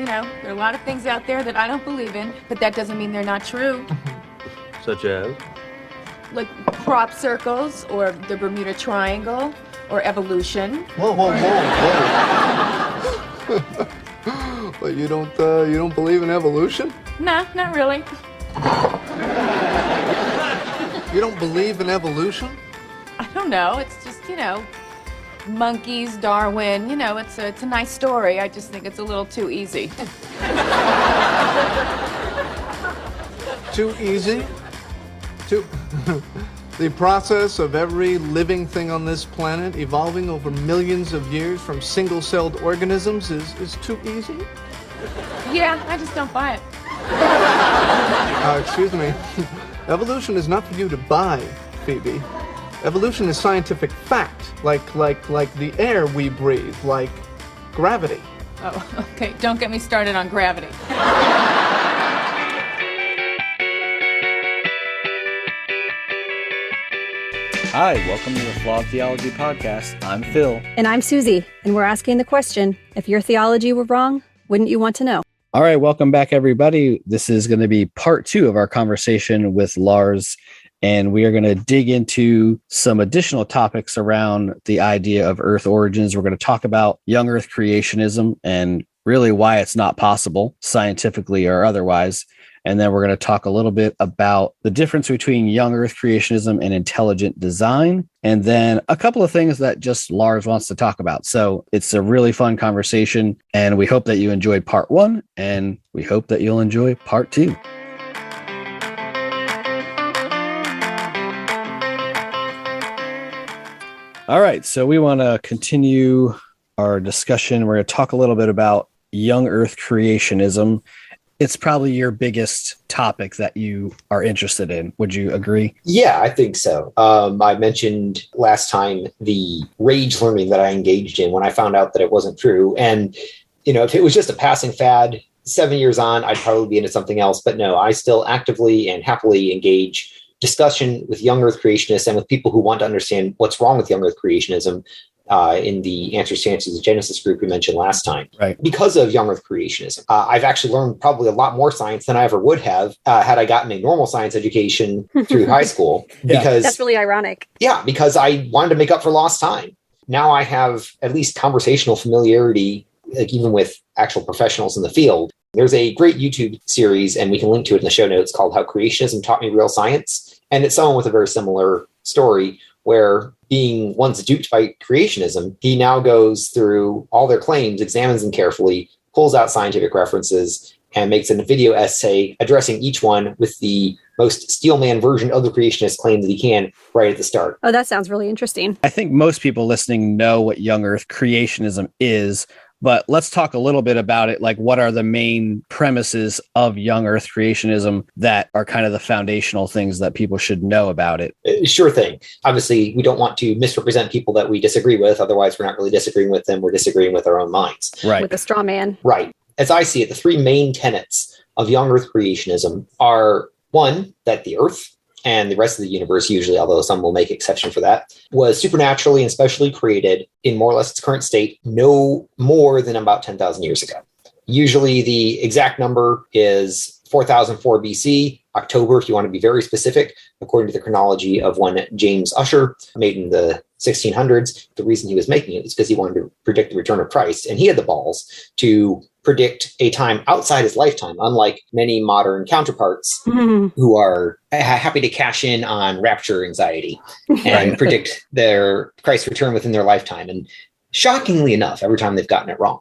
there are a lot of things out there that I don't believe in, but that doesn't mean they're not true. Such as? Like crop circles, or the Bermuda Triangle, or evolution. Whoa. But you don't believe in evolution? Nah, not really. You don't believe in evolution? I don't know. It's just, monkeys, Darwin. It's a nice story. I just think it's a little too easy. Too easy? The process of every living thing on this planet evolving over millions of years from single-celled organisms is too easy? Yeah, I just don't buy it. Excuse me. Evolution is not for you to buy, Phoebe. Evolution is scientific fact, like the air we breathe, like gravity. Oh, okay. Don't get me started on gravity. Hi, welcome to the Flawed Theology Podcast. I'm Phil. And I'm Susie, and we're asking the question, if your theology were wrong, wouldn't you want to know? All right, welcome back, everybody. This is going to be part 2 of our conversation with Lars, and we are going to dig into some additional topics around the idea of Earth origins. We're going to talk about young Earth creationism and really why it's not possible, scientifically or otherwise. And then we're going to talk a little bit about the difference between young Earth creationism and intelligent design. And then a couple of things that just Lars wants to talk about. So it's a really fun conversation. And we hope that you enjoyed part 1. And we hope that you'll enjoy part 2. All right. So we want to continue our discussion. We're going to talk a little bit about young Earth creationism. It's probably your biggest topic that you are interested in. Would you agree? Yeah, I think so. I mentioned last time the rage learning that I engaged in when I found out that it wasn't true. And, if it was just a passing fad, 7 years on, I'd probably be into something else. But no, I still actively and happily engage discussion with young Earth creationists and with people who want to understand what's wrong with young Earth creationism. In the Answers to Answers Genesis group we mentioned last time. Right. Because of young Earth creationism, I've actually learned probably a lot more science than I ever would have had I gotten a normal science education through high school. Yeah. Because That's really ironic. Yeah, because I wanted to make up for lost time. Now I have at least conversational familiarity, like even with actual professionals in the field. There's a great YouTube series, and we can link to it in the show notes, called How Creationism Taught Me Real Science. And it's someone with a very similar story, where being once duped by creationism, he now goes through all their claims, examines them carefully, pulls out scientific references, and makes a video essay addressing each one with the most steelman version of the creationist claim that he can right at the start. Oh, that sounds really interesting. I think most people listening know what young Earth creationism is, but let's talk a little bit about it. Like, what are the main premises of young Earth creationism that are kind of the foundational things that people should know about it? Sure thing. Obviously, we don't want to misrepresent people that we disagree with. Otherwise, we're not really disagreeing with them. We're disagreeing with our own minds. Right. With a straw man. Right. As I see it, the 3 main tenets of young Earth creationism are, 1, that the Earth and the rest of the universe, usually, although some will make exception for that, was supernaturally and specially created in more or less its current state no more than about 10,000 years ago. Usually the exact number is 4004 BC, October, if you want to be very specific, according to the chronology of one James Ussher, made in the 1600s. The reason he was making it is because he wanted to predict the return of Christ, and he had the balls to predict a time outside his lifetime, unlike many modern counterparts who are happy to cash in on rapture anxiety and predict their Christ's return within their lifetime. And shockingly enough, every time they've gotten it wrong.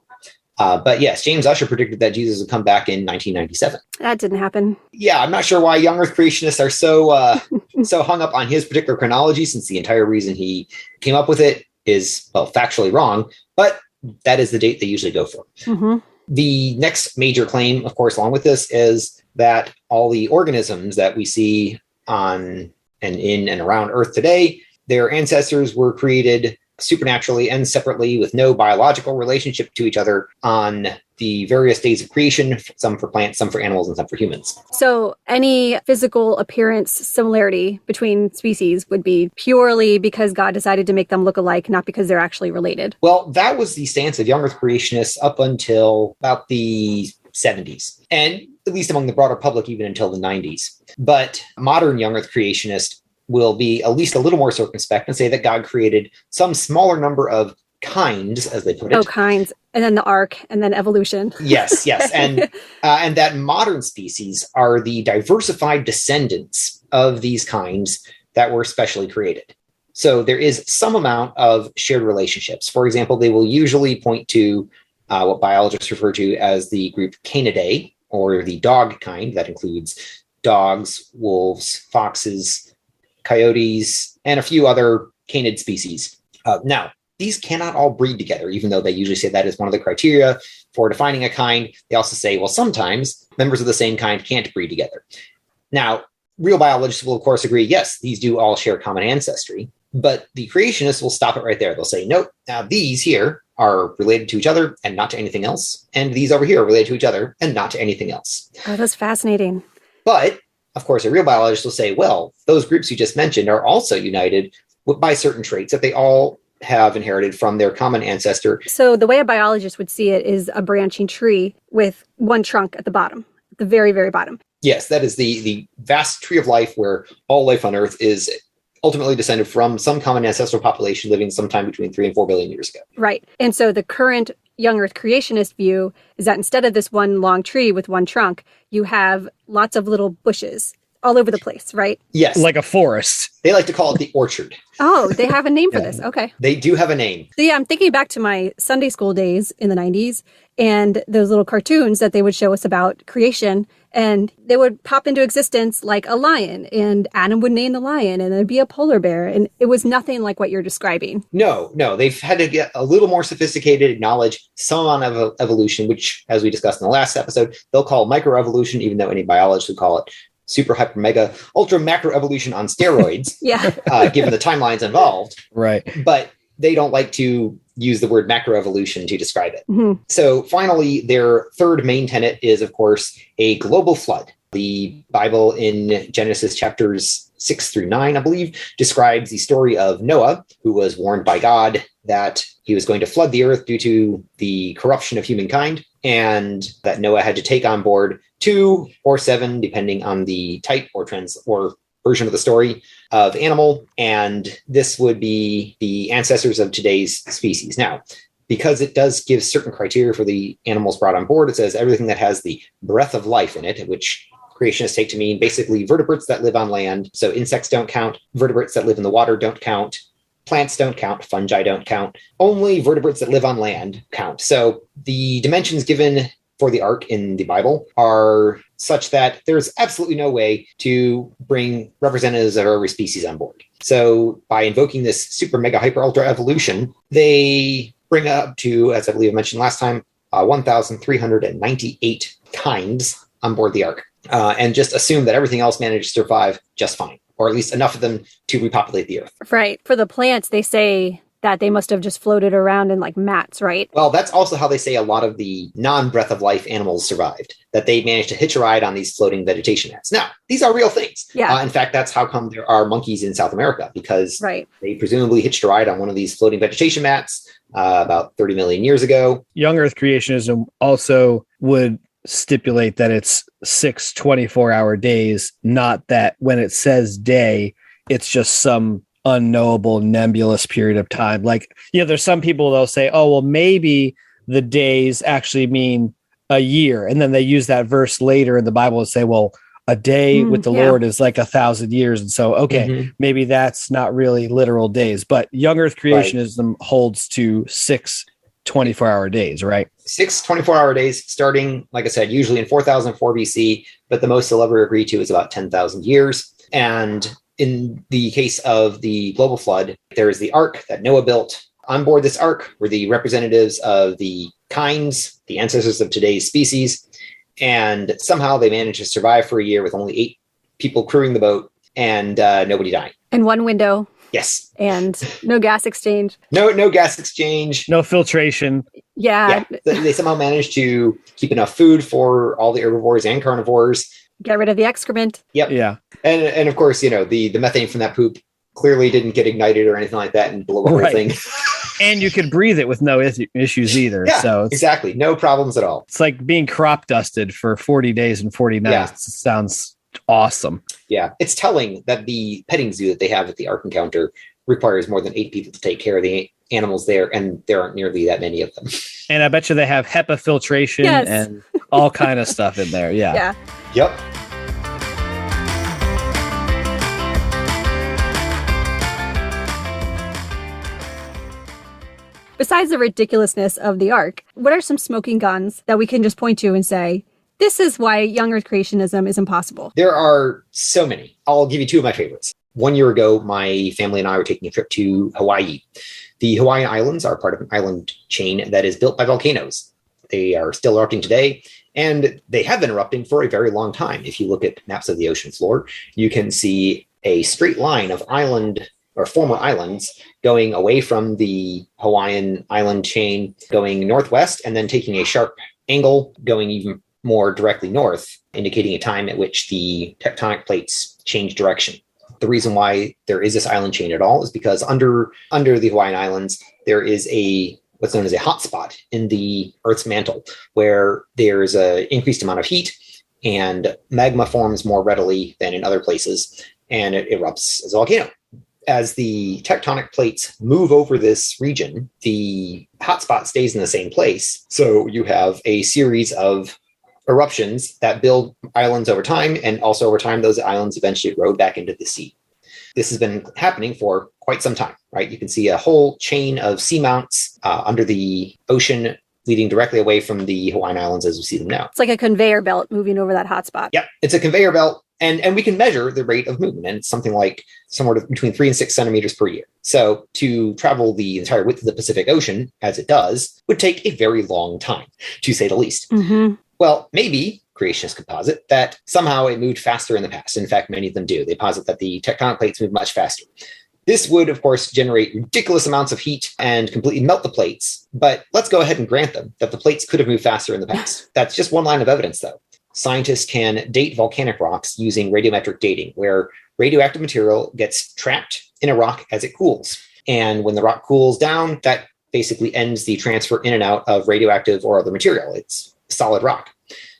But yes, James Ussher predicted that Jesus would come back in 1997. That didn't happen. Yeah, I'm not sure why young Earth creationists are so hung up on his particular chronology, since the entire reason he came up with it is, well, factually wrong, but that is the date they usually go for. Mm-hmm. The next major claim, of course, along with this, is that all the organisms that we see on and in and around Earth today, their ancestors were created supernaturally and separately with no biological relationship to each other on the various days of creation, some for plants, some for animals, and some for humans. So any physical appearance similarity between species would be purely because God decided to make them look alike, not because they're actually related. Well, that was the stance of young Earth creationists up until about the 70s, and at least among the broader public, even until the 90s. But modern young Earth creationists will be at least a little more circumspect and say that God created some smaller number of kinds, as they put it. Oh, kinds. And then the arc, and then evolution. Yes. And that modern species are the diversified descendants of these kinds that were specially created. So there is some amount of shared relationships. For example, they will usually point to what biologists refer to as the group Canidae, or the dog kind. That includes dogs, wolves, foxes, coyotes, and a few other canid species. Now, these cannot all breed together, even though they usually say that is one of the criteria for defining a kind. They also say, well, sometimes members of the same kind can't breed together. Now, real biologists will, of course, agree, yes, these do all share common ancestry, but the creationists will stop it right there. They'll say, nope, now these here are related to each other and not to anything else, and these over here are related to each other and not to anything else. Oh, that's fascinating. But, of course, a real biologist will say, well, those groups you just mentioned are also united by certain traits that they all have inherited from their common ancestor. So the way a biologist would see it is a branching tree with one trunk at the bottom, at the very, very bottom. Yes, that is the vast tree of life where all life on Earth is ultimately descended from some common ancestral population living sometime between 3 and 4 billion years ago. Right. And so the current young Earth creationist view is that instead of this one long tree with one trunk, you have lots of little bushes all over the place, right? Yes. Like a forest. They like to call it the orchard. Oh, they have a name for this. Okay. They do have a name. So yeah, I'm thinking back to my Sunday school days in the 90s and those little cartoons that they would show us about creation, and they would pop into existence like a lion, and Adam would name the lion, and there'd be a polar bear, and it was nothing like what you're describing. No, they've had to get a little more sophisticated, acknowledge some amount of evolution, which, as we discussed in the last episode, they'll call microevolution, even though any biologist would call it super, hyper, mega, ultra macro evolution on steroids. Yeah. Given the timelines involved. Right. But they don't like to use the word macroevolution to describe it. Mm-hmm. So finally, their third main tenet is, of course, a global flood. The Bible in Genesis chapters 6 through 9, I believe, describes the story of Noah, who was warned by God that he was going to flood the earth due to the corruption of humankind, and that Noah had to take on board 2 or 7, depending on the type or version of the story, of animal, and this would be the ancestors of today's species. Now, because it does give certain criteria for the animals brought on board, it says everything that has the breath of life in it, which creationists take to mean basically vertebrates that live on land. So insects don't count, vertebrates that live in the water don't count, plants don't count, fungi don't count, only vertebrates that live on land count. So the dimensions given for the ark in the Bible are such that there's absolutely no way to bring representatives of every species on board. So by invoking this super mega hyper ultra evolution, they bring up to, as I believe I mentioned last time, 1,398 kinds on board the ark, and just assume that everything else managed to survive just fine, or at least enough of them to repopulate the earth. Right. For the plants, they say that they must have just floated around in like mats, right? Well, that's also how they say a lot of the non-breath of life animals survived, that they managed to hitch a ride on these floating vegetation mats. Now, these are real things. Yeah. In fact, that's how come there are monkeys in South America, because Right. they presumably hitched a ride on one of these floating vegetation mats about 30 million years ago. Young Earth creationism also would stipulate that it's 6 24-hour days, not that when it says day, it's just some unknowable nebulous period of time. Like, there's some people they'll say, oh, well, maybe the days actually mean a year. And then they use that verse later in the Bible and say, well, a day with the Lord is like 1,000 years. And so, okay, maybe that's not really literal days, but young Earth creationism holds to 6 24-hour days, right? 6 24-hour days starting, like I said, usually in 4004 BC, but the most they'll ever agree to is about 10,000 years. And in the case of the global flood, there is the ark that Noah built. On board this ark were the representatives of the kinds, the ancestors of today's species, and somehow they managed to survive for a year with only 8 people crewing the boat and nobody dying. And one window. Yes. And no gas exchange. No gas exchange. No filtration. Yeah. They somehow managed to keep enough food for all the herbivores and carnivores. Get rid of the excrement. Yep. Yeah. And of course, the methane from that poop clearly didn't get ignited or anything like that and blow the whole thing. And you could breathe it with no issues either. Yeah, so exactly. No problems at all. It's like being crop dusted for 40 days and 40 nights. Yeah. It sounds awesome. Yeah. It's telling that the petting zoo that they have at the Ark Encounter requires more than 8 people to take care of the animals there, and there aren't nearly that many of them. And I bet you they have HEPA filtration and all kind of stuff in there. Yeah. Yeah. Yep. Besides the ridiculousness of the Ark, what are some smoking guns that we can just point to and say, this is why young Earth creationism is impossible? There are so many. I'll give you 2 of my favorites. 1 year ago, my family and I were taking a trip to Hawaii. The Hawaiian Islands are part of an island chain that is built by volcanoes. They are still erupting today, and they have been erupting for a very long time. If you look at maps of the ocean floor, you can see a straight line of island or former islands going away from the Hawaiian island chain, going northwest, and then taking a sharp angle, going even more directly north, indicating a time at which the tectonic plates change direction. The reason why there is this island chain at all is because under the Hawaiian Islands, there is what's known as a hotspot in the Earth's mantle, where there's an increased amount of heat and magma forms more readily than in other places, and it erupts as a volcano. As the tectonic plates move over this region, the hotspot stays in the same place. So you have a series of eruptions that build islands over time, and also over time, those islands eventually erode back into the sea. This has been happening for quite some time, right? You can see a whole chain of seamounts under the ocean leading directly away from the Hawaiian Islands as we see them now. It's like a conveyor belt moving over that hotspot. Yeah, it's a conveyor belt. And we can measure the rate of movement, and it's something like somewhere between 3 and 6 centimeters per year. So to travel the entire width of the Pacific Ocean, as it does, would take a very long time, to say the least. Mm-hmm. Well, maybe creationists could posit that somehow it moved faster in the past. In fact, many of them do. They posit that the tectonic plates move much faster. This would, of course, generate ridiculous amounts of heat and completely melt the plates. But let's go ahead and grant them that the plates could have moved faster in the past. That's just one line of evidence, though. Scientists can date volcanic rocks using radiometric dating, where radioactive material gets trapped in a rock as it cools. And when the rock cools down, that basically ends the transfer in and out of radioactive or other material. It's solid rock.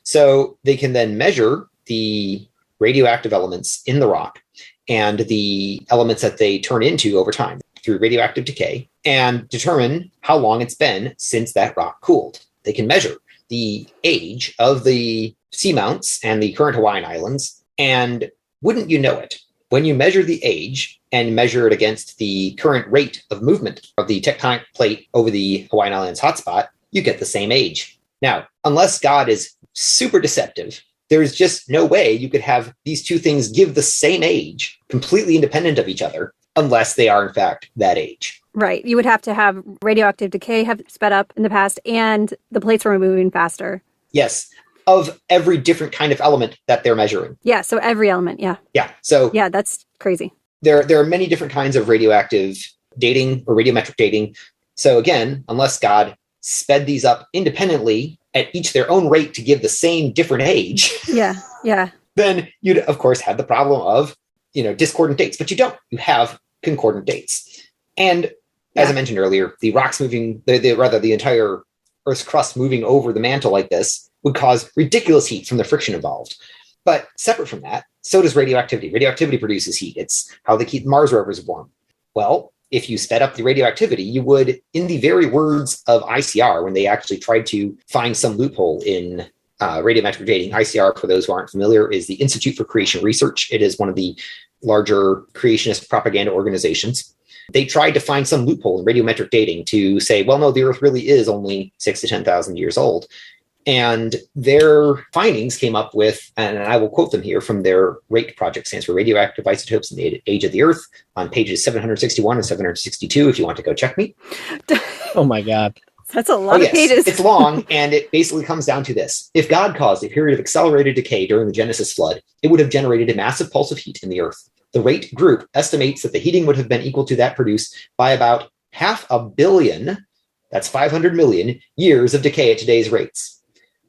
So they can then measure the radioactive elements in the rock and the elements that they turn into over time through radioactive decay, and determine how long it's been since that rock cooled. They can measure the age of the seamounts and the current Hawaiian Islands, and wouldn't you know it, when you measure the age and measure it against the current rate of movement of the tectonic plate over the Hawaiian Islands hotspot, you get the same age. Now, unless God is super deceptive, there's just no way you could have these two things give the same age, completely independent of each other, unless they are, in fact, that age. Right. You would have to have radioactive decay have sped up in the past, and the plates were moving faster. Yes. Of every different kind of element that they're measuring. Yeah. So every element. Yeah. Yeah. So yeah, that's crazy. There are many different kinds of radioactive dating or radiometric dating. So again, unless God sped these up independently at each their own rate to give the same different age. Yeah. Yeah. Then you'd, of course, have the problem of, discordant dates, but you don't. You have concordant dates. And as I mentioned earlier, the rocks moving, the entire Earth's crust moving over the mantle like this would cause ridiculous heat from the friction involved. But separate from that, so does radioactivity. Radioactivity produces heat. It's how they keep Mars rovers warm. Well, if you sped up the radioactivity, you would, in the very words of ICR, when they actually tried to find some loophole in radiometric dating. ICR, for those who aren't familiar, is the Institute for Creation Research. It is one of the larger creationist propaganda organizations. They tried to find some loophole in radiometric dating to say, well, no, the Earth really is only 6,000 to 10,000 years old. And their findings came up with, and I will quote them here from their RATE project, stands for Radioactive Isotopes in the Age of the Earth, on pages 761 and 762, if you want to go check me. Oh my God. That's a lot of pages. It's long, and it basically comes down to this. If God caused a period of accelerated decay during the Genesis flood, it would have generated a massive pulse of heat in the Earth. The rate group estimates that the heating would have been equal to that produced by about 500 million, that's 500 million, years of decay at today's rates.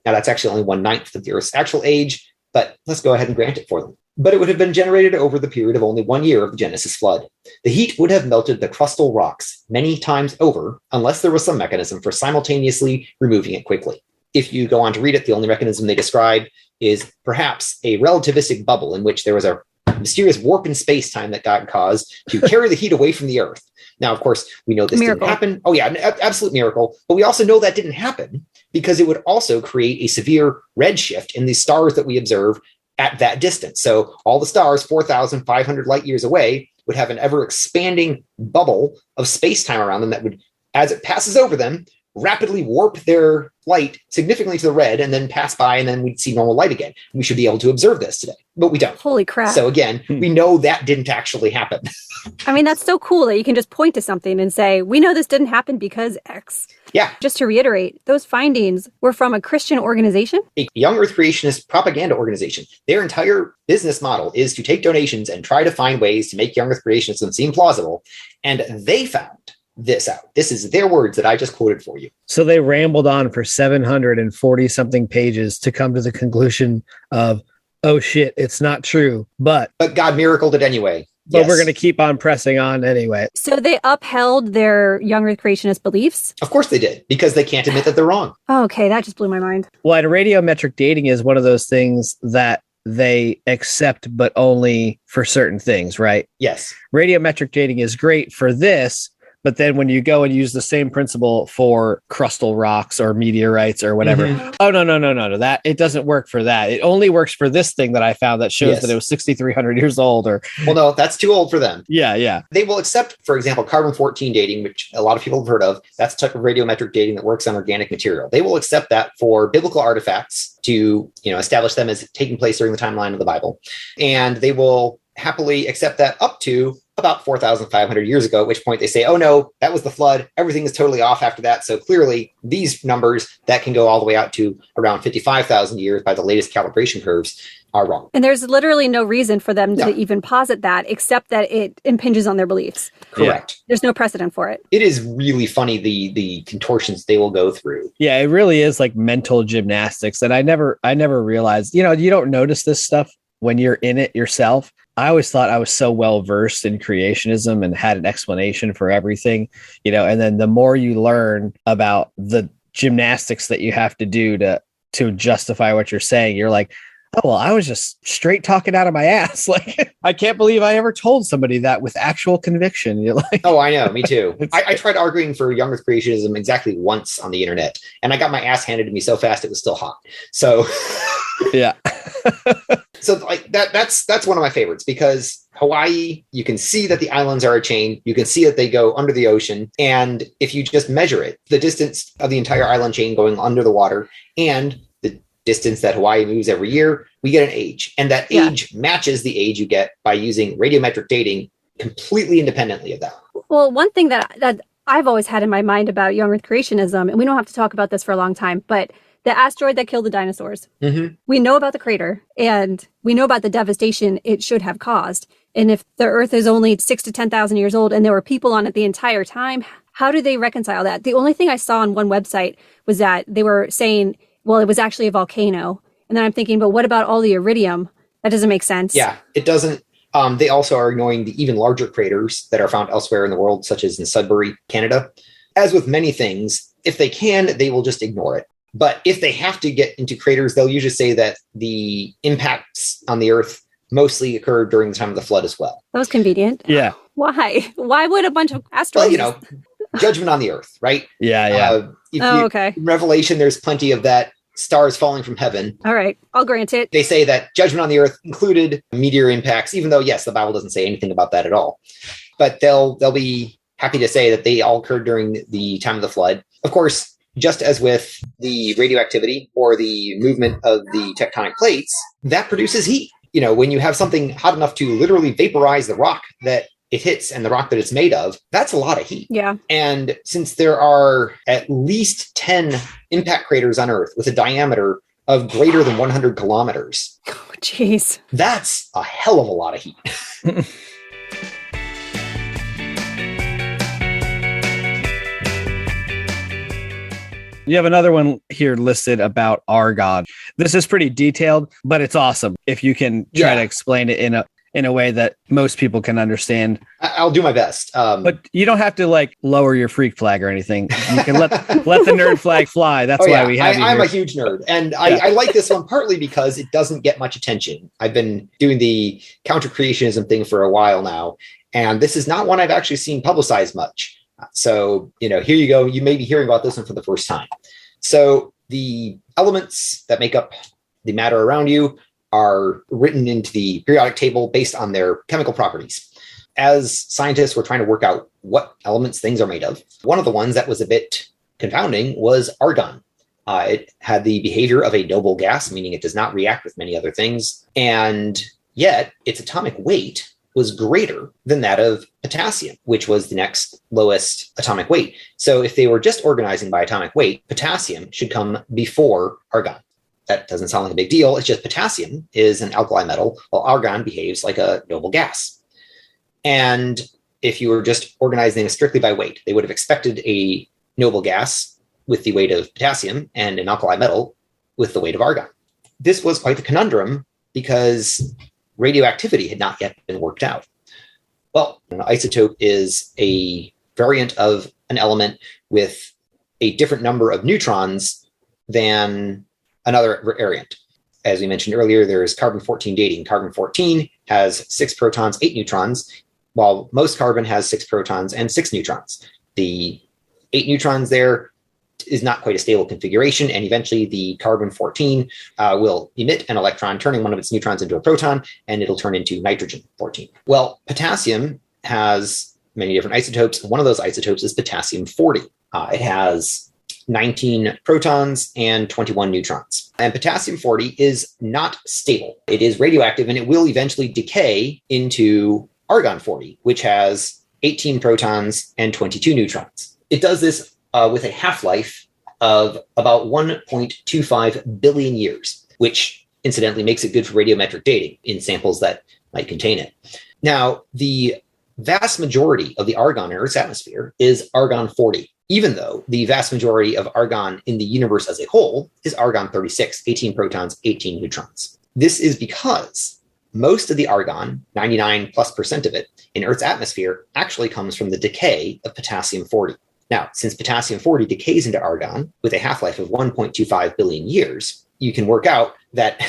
Now, that's actually only 1/9 of the Earth's actual age, but let's go ahead and grant it for them. But it would have been generated over the period of only 1 year of the Genesis flood. The heat would have melted the crustal rocks many times over, unless there was some mechanism for simultaneously removing it quickly. If you go on to read it, the only mechanism they describe is perhaps a relativistic bubble in which there was a mysterious warp in space-time that got caused to carry the heat away from the Earth. Now, of course, we know this Miracle. didn't happen. Oh yeah, an absolute miracle. But we also know that didn't happen because it would also create a severe redshift in the stars that we observe at that distance. So all the stars 4,500 light years away would have an ever expanding bubble of space-time around them that would, as it passes over them, rapidly warp their light significantly to the red and then pass by, and then we'd see normal light again. We should be able to observe this today, but we don't. Holy crap. So again, we know that didn't actually happen. I mean, that's so cool that you can just point to something and say, we know this didn't happen because X. Yeah. Just to reiterate, those findings were from a Christian organization? A young Earth creationist propaganda organization. Their entire business model is to take donations and try to find ways to make young Earth creationism seem plausible. And they found this out. This is their words that I just quoted for you. So they rambled on for 740 something pages to come to the conclusion of, oh shit, it's not true. But God miracled it anyway. But we're going to keep on pressing on anyway. So they upheld their young Earth creationist beliefs? Of course they did, because they can't admit that they're wrong. Oh, okay, that just blew my mind. Well, and radiometric dating is one of those things that they accept, but only for certain things, right? Yes. Radiometric dating is great for this, but then when you go and use the same principle for crustal rocks or meteorites or whatever, oh, no, that it doesn't work for that. It only works for this thing that I found that shows that it was 6,300 years old. Or well, no, that's too old for them. Yeah. They will accept, for example, carbon-14 dating, which a lot of people have heard of. That's a type of radiometric dating that works on organic material. They will accept that for biblical artifacts to, establish them as taking place during the timeline of the Bible. And they will happily accept that up to about 4,500 years ago, at which point they say, oh no, that was the flood. Everything is totally off after that. So clearly these numbers that can go all the way out to around 55,000 years by the latest calibration curves are wrong. And there's literally no reason for them to even posit that, except that it impinges on their beliefs. Correct. There's no precedent for it. It is really funny, the contortions they will go through. Yeah, it really is like mental gymnastics. And I never realized, you don't notice this stuff when you're in it yourself. I always thought I was so well versed in creationism and had an explanation for everything, and then the more you learn about the gymnastics that you have to do to justify what you're saying, you're like, oh, well, I was just straight talking out of my ass. Like, I can't believe I ever told somebody that with actual conviction. You're like, oh, I know. Me too. I tried arguing for young Earth creationism exactly once on the internet, and I got my ass handed to me so fast it was still hot. So yeah. So like that's one of my favorites, because Hawaii, you can see that the islands are a chain. You can see that they go under the ocean. And if you just measure it, the distance of the entire island chain going under the water and the distance that Hawaii moves every year, we get an age. And that age matches the age you get by using radiometric dating completely independently of that. Well, one thing that I've always had in my mind about young Earth creationism, and we don't have to talk about this for a long time, but the asteroid that killed the dinosaurs. We know about the crater, and we know about the devastation it should have caused. And if the Earth is only 6,000 to 10,000 years old and there were people on it the entire time, how do they reconcile that? The only thing I saw on one website was that they were saying, well, it was actually a volcano. And then I'm thinking, but what about all the iridium? That doesn't make sense. Yeah, it doesn't. They also are ignoring the even larger craters that are found elsewhere in the world, such as in Sudbury, Canada. As with many things, if they can, they will just ignore it. But if they have to get into craters, they'll usually say that the impacts on the Earth mostly occurred during the time of the flood as well. That was convenient. Yeah. Why? Why would a bunch of asteroids? Well, judgment on the Earth, right? Yeah. Okay. In Revelation, there's plenty of that, stars falling from heaven. All right. I'll grant it. They say that judgment on the Earth included meteor impacts, even though, yes, the Bible doesn't say anything about that at all. But they'll be happy to say that they all occurred during the time of the flood. Of course, just as with the radioactivity or the movement of the tectonic plates, that produces heat. When you have something hot enough to literally vaporize the rock that it hits and the rock that it's made of, that's a lot of heat. Yeah. And since there are at least 10 impact craters on Earth with a diameter of greater than 100 kilometers, jeez. That's a hell of a lot of heat. You have another one here listed about argon. This is pretty detailed, but it's awesome if you can try to explain it in a way that most people can understand. I'll do my best. But you don't have to like lower your freak flag or anything. You can let the nerd flag fly. That's why we have you I'm here. a huge nerd. And I like this one partly because it doesn't get much attention. I've been doing the counter creationism thing for a while now. And this is not one I've actually seen publicized much. So, here you go. You may be hearing about this one for the first time. So the elements that make up the matter around you are written into the periodic table based on their chemical properties. As scientists were trying to work out what elements things are made of, one of the ones that was a bit confounding was argon. It had the behavior of a noble gas, meaning it does not react with many other things. And yet its atomic weight was greater than that of potassium, which was the next lowest atomic weight. So if they were just organizing by atomic weight, potassium should come before argon. That doesn't sound like a big deal. It's just potassium is an alkali metal, while argon behaves like a noble gas. And if you were just organizing them strictly by weight, they would have expected a noble gas with the weight of potassium and an alkali metal with the weight of argon. This was quite the conundrum because radioactivity had not yet been worked out. Well, an isotope is a variant of an element with a different number of neutrons than another variant. As we mentioned earlier, there is carbon-14 dating. Carbon-14 has 6 protons, 8 neutrons, while most carbon has 6 protons and 6 neutrons. The 8 neutrons there is not quite a stable configuration, and eventually the carbon-14 will emit an electron, turning one of its neutrons into a proton, and it'll turn into nitrogen-14. Well, potassium has many different isotopes. One of those isotopes is potassium-40. It has 19 protons and 21 neutrons. And potassium-40 is not stable. It is radioactive, and it will eventually decay into argon-40, which has 18 protons and 22 neutrons. It does this with a half-life of about 1.25 billion years, which incidentally makes it good for radiometric dating in samples that might contain it. Now, the vast majority of the argon in Earth's atmosphere is argon-40, even though the vast majority of argon in the universe as a whole is argon-36, 18 protons, 18 neutrons. This is because most of the argon, 99+% of it, in Earth's atmosphere actually comes from the decay of potassium-40. Now, since potassium-40 decays into argon with a half-life of 1.25 billion years, you can work out that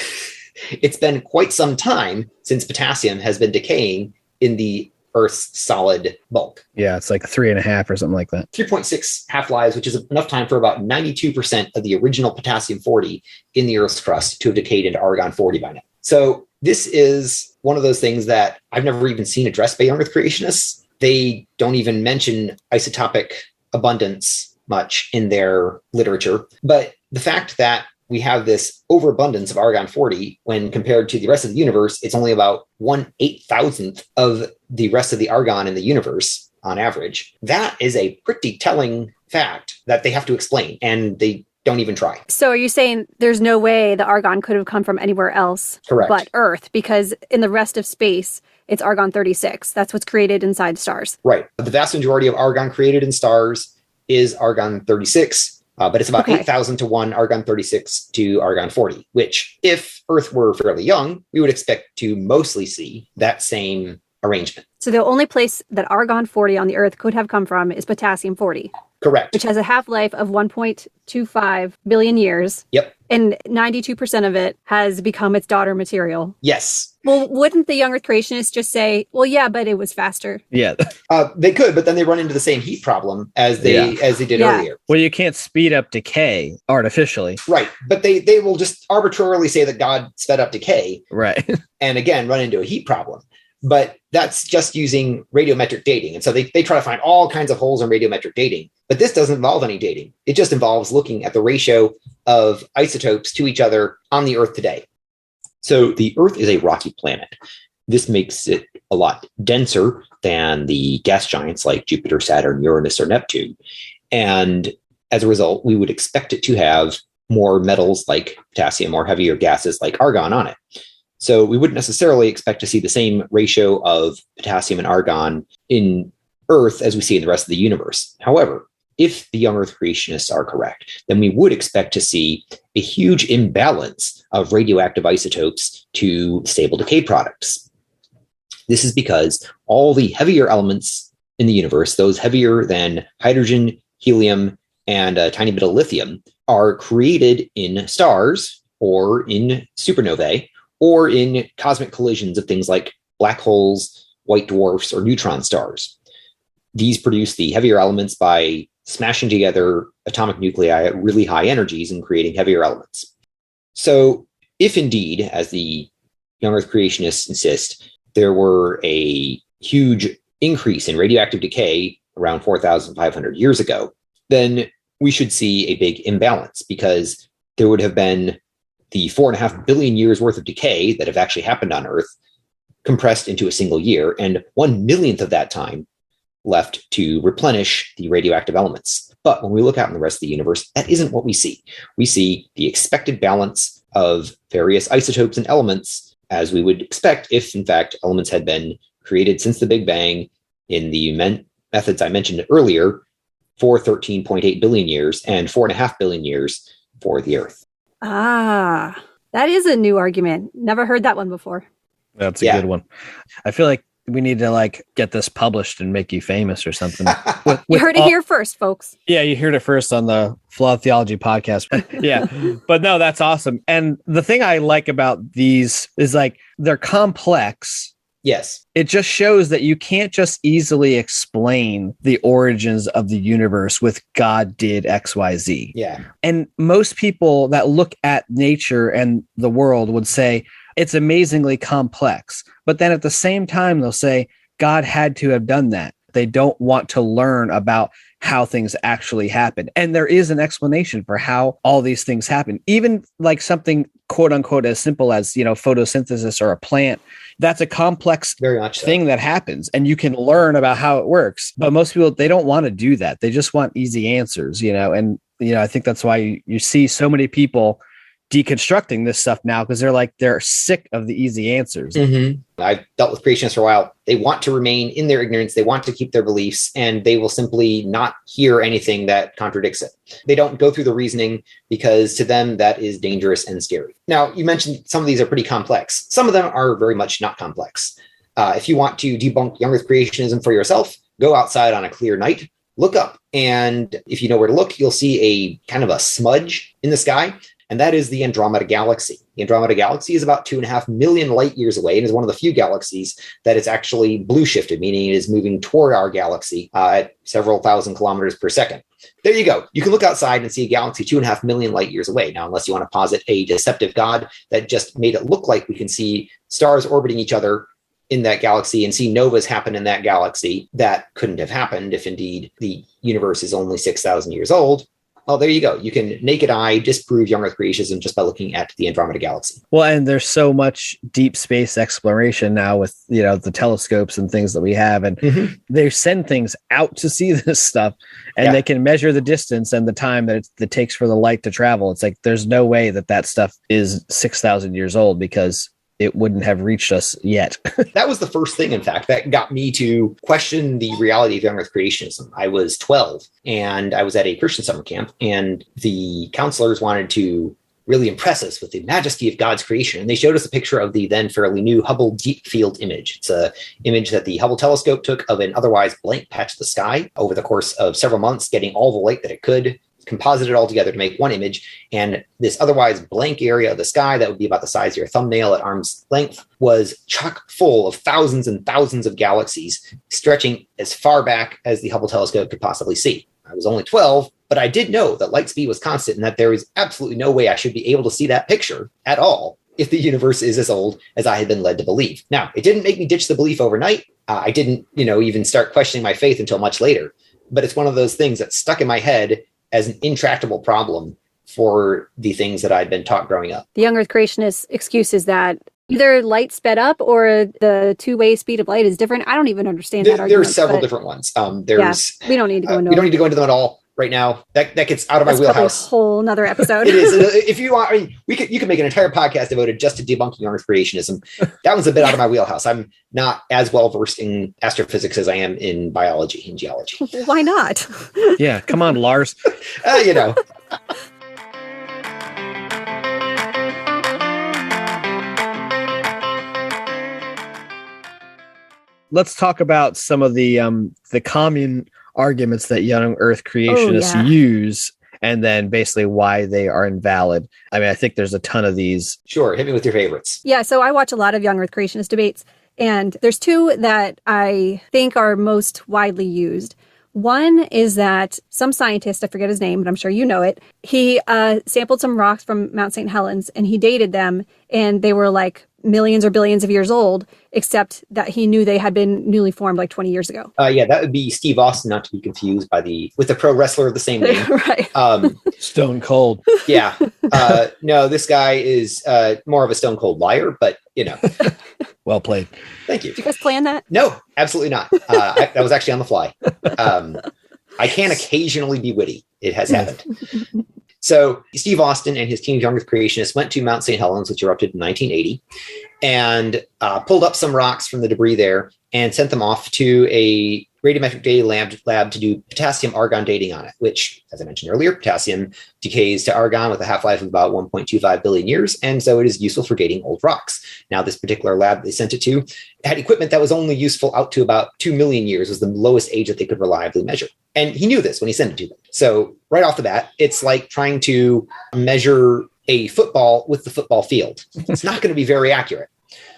it's been quite some time since potassium has been decaying in the Earth's solid bulk. Yeah, it's like 3.5 or something like that. 3.6 half-lives, which is enough time for about 92% of the original potassium-40 in the Earth's crust to have decayed into argon-40 by now. So this is one of those things that I've never even seen addressed by young Earth creationists. They don't even mention isotopic abundance much in their literature. But the fact that we have this overabundance of argon-40 when compared to the rest of the universe, it's only about 1/8,000th of the rest of the argon in the universe on average. That is a pretty telling fact that they have to explain, and they don't even try. So are you saying there's no way the argon could have come from anywhere else Correct. but Earth? Because in the rest of space, it's argon-36. That's what's created inside stars. Right. The vast majority of argon created in stars is argon-36, but it's about 8,000 to 1 argon-36 to argon-40, which if Earth were fairly young, we would expect to mostly see that same arrangement. So the only place that argon-40 on the Earth could have come from is potassium-40. Correct. Which has a half-life of 1.25 billion years. Yep. And 92% of it has become its daughter material. Yes. Well, wouldn't the young Earth creationists just say, well, yeah, but it was faster? Yeah. They could, but then they run into the same heat problem as they did earlier. Well, you can't speed up decay artificially. Right. But they will just arbitrarily say that God sped up decay. Right. And again, run into a heat problem. But that's just using radiometric dating. And so they try to find all kinds of holes in radiometric dating. But this doesn't involve any dating. It just involves looking at the ratio of isotopes to each other on the Earth today. So the Earth is a rocky planet. This makes it a lot denser than the gas giants like Jupiter, Saturn, Uranus, or Neptune. And as a result, we would expect it to have more metals like potassium or heavier gases like argon on it. So we wouldn't necessarily expect to see the same ratio of potassium and argon in Earth as we see in the rest of the universe. However, if the young Earth creationists are correct, then we would expect to see a huge imbalance of radioactive isotopes to stable decay products. This is because all the heavier elements in the universe, those heavier than hydrogen, helium, and a tiny bit of lithium, are created in stars or in supernovae or in cosmic collisions of things like black holes, white dwarfs, or neutron stars. These produce the heavier elements by smashing together atomic nuclei at really high energies and creating heavier elements. So if indeed, as the young Earth creationists insist, there were a huge increase in radioactive decay around 4,500 years ago, then we should see a big imbalance, because there would have been the 4.5 billion years worth of decay that have actually happened on Earth compressed into a single year, and 1/1,000,000th of that time left to replenish the radioactive elements. But when we look out in the rest of the universe, that isn't what we see. We see the expected balance of various isotopes and elements, as we would expect if, in fact, elements had been created since the Big Bang in the methods I mentioned earlier for 13.8 billion years and 4.5 billion years for the Earth. Ah, that is a new argument. Never heard that one before. That's a good one. I feel like we need to get this published and make you famous or something. You heard it here first, folks. Yeah, you heard it first on the Flawed Theology podcast. Yeah, but no, that's awesome. And the thing I like about these is they're complex. Yes. It just shows that you can't just easily explain the origins of the universe with God did XYZ. Yeah. And most people that look at nature and the world would say it's amazingly complex. But then at the same time, they'll say God had to have done that. They don't want to learn about how things actually happen. And there is an explanation for how all these things happen. Even something quote unquote as simple as, photosynthesis or a plant. That's a complex Very much so. thing that happens, and you can learn about how it works. But most people, they don't want to do that. They just want easy answers, and I think that's why you see so many people deconstructing this stuff now, because they're sick of the easy answers. Mm-hmm. I've dealt with creationists for a while. They want to remain in their ignorance. They want to keep their beliefs, and they will simply not hear anything that contradicts it. They don't go through the reasoning because to them that is dangerous and scary. Now, you mentioned some of these are pretty complex. Some of them are very much not complex. If you want to debunk young Earth creationism for yourself, go outside on a clear night, look up, and if you know where to look, you'll see a kind of a smudge in the sky. And that is the Andromeda Galaxy. The Andromeda Galaxy is about 2.5 million light years away and is one of the few galaxies that is actually blue shifted, meaning it is moving toward our galaxy at several thousand kilometers per second. There you go. You can look outside and see a galaxy 2.5 million light years away. Now, unless you want to posit a deceptive God that just made it look like we can see stars orbiting each other in that galaxy and see novas happen in that galaxy, that couldn't have happened if indeed the universe is only 6,000 years old. Well, there you go. You can naked eye disprove young Earth creationism just by looking at the Andromeda Galaxy. Well, and there's so much deep space exploration now with, the telescopes and things that we have. And they send things out to see this stuff, and they can measure the distance and the time that it takes for the light to travel. It's there's no way that stuff is 6,000 years old, because it wouldn't have reached us yet. That was the first thing, in fact, that got me to question the reality of young Earth creationism. I was 12 and I was at a Christian summer camp, and the counselors wanted to really impress us with the majesty of God's creation. And they showed us a picture of the then fairly new Hubble Deep Field image. It's an image that the Hubble telescope took of an otherwise blank patch of the sky over the course of several months, getting all the light that it could, composited all together to make one image. And this otherwise blank area of the sky that would be about the size of your thumbnail at arm's length was chock full of thousands and thousands of galaxies stretching as far back as the Hubble telescope could possibly see. I was only 12, but I did know that light speed was constant and that there was absolutely no way I should be able to see that picture at all if the universe is as old as I had been led to believe. Now, it didn't make me ditch the belief overnight. I didn't, even start questioning my faith until much later. But it's one of those things that stuck in my head as an intractable problem for the things that I'd been taught growing up. The young Earth creationist excuse is that either light sped up or the two-way speed of light is different. I don't even understand that argument. There are several different ones. We don't need to go into we don't need to go into them at all. right now. That gets out of That's my probably wheelhouse. a whole nother episode. It is. If you want, I mean, you can make an entire podcast devoted just to debunking young Earth creationism. That one's a bit out of my wheelhouse. I'm not as well versed in astrophysics as I am in biology and geology. Why not? Yeah, come on, Lars. You know. Let's talk about some of the common arguments that young Earth creationists use, and then basically why they are invalid. I mean, I think there's a ton of these. Sure, hit me with your favorites. Yeah, so I watch a lot of young Earth creationist debates, and there's two that I think are most widely used. One is that some scientist, I forget his name, but I'm sure you know it, he sampled some rocks from Mount St. Helens, and he dated them, and they were like millions or billions of years old, except that he knew they had been newly formed like 20 years ago. Yeah, that would be Steve Austin, not to be confused with the pro wrestler of the same name. Right. Stone Cold. Yeah. No, this guy is more of a stone cold liar, but you know. Well played. Thank you. Did you guys plan that? No, absolutely not. That was actually on the fly. I can occasionally be witty. It has happened. So Steve Austin and his team of young Earth creationists went to Mount St. Helens, which erupted in 1980, and pulled up some rocks from the debris there and sent them off to a radiometric dating lab to do potassium argon dating on it, which, as I mentioned earlier, potassium decays to argon with a half-life of about 1.25 billion years, and so it is useful for dating old rocks. Now, this particular lab they sent it to had equipment that was only useful out to about 2 million years, was the lowest age that they could reliably measure. And he knew this when he sent it to them. So right off the bat, it's like trying to measure a football with the football field. It's not going to be very accurate.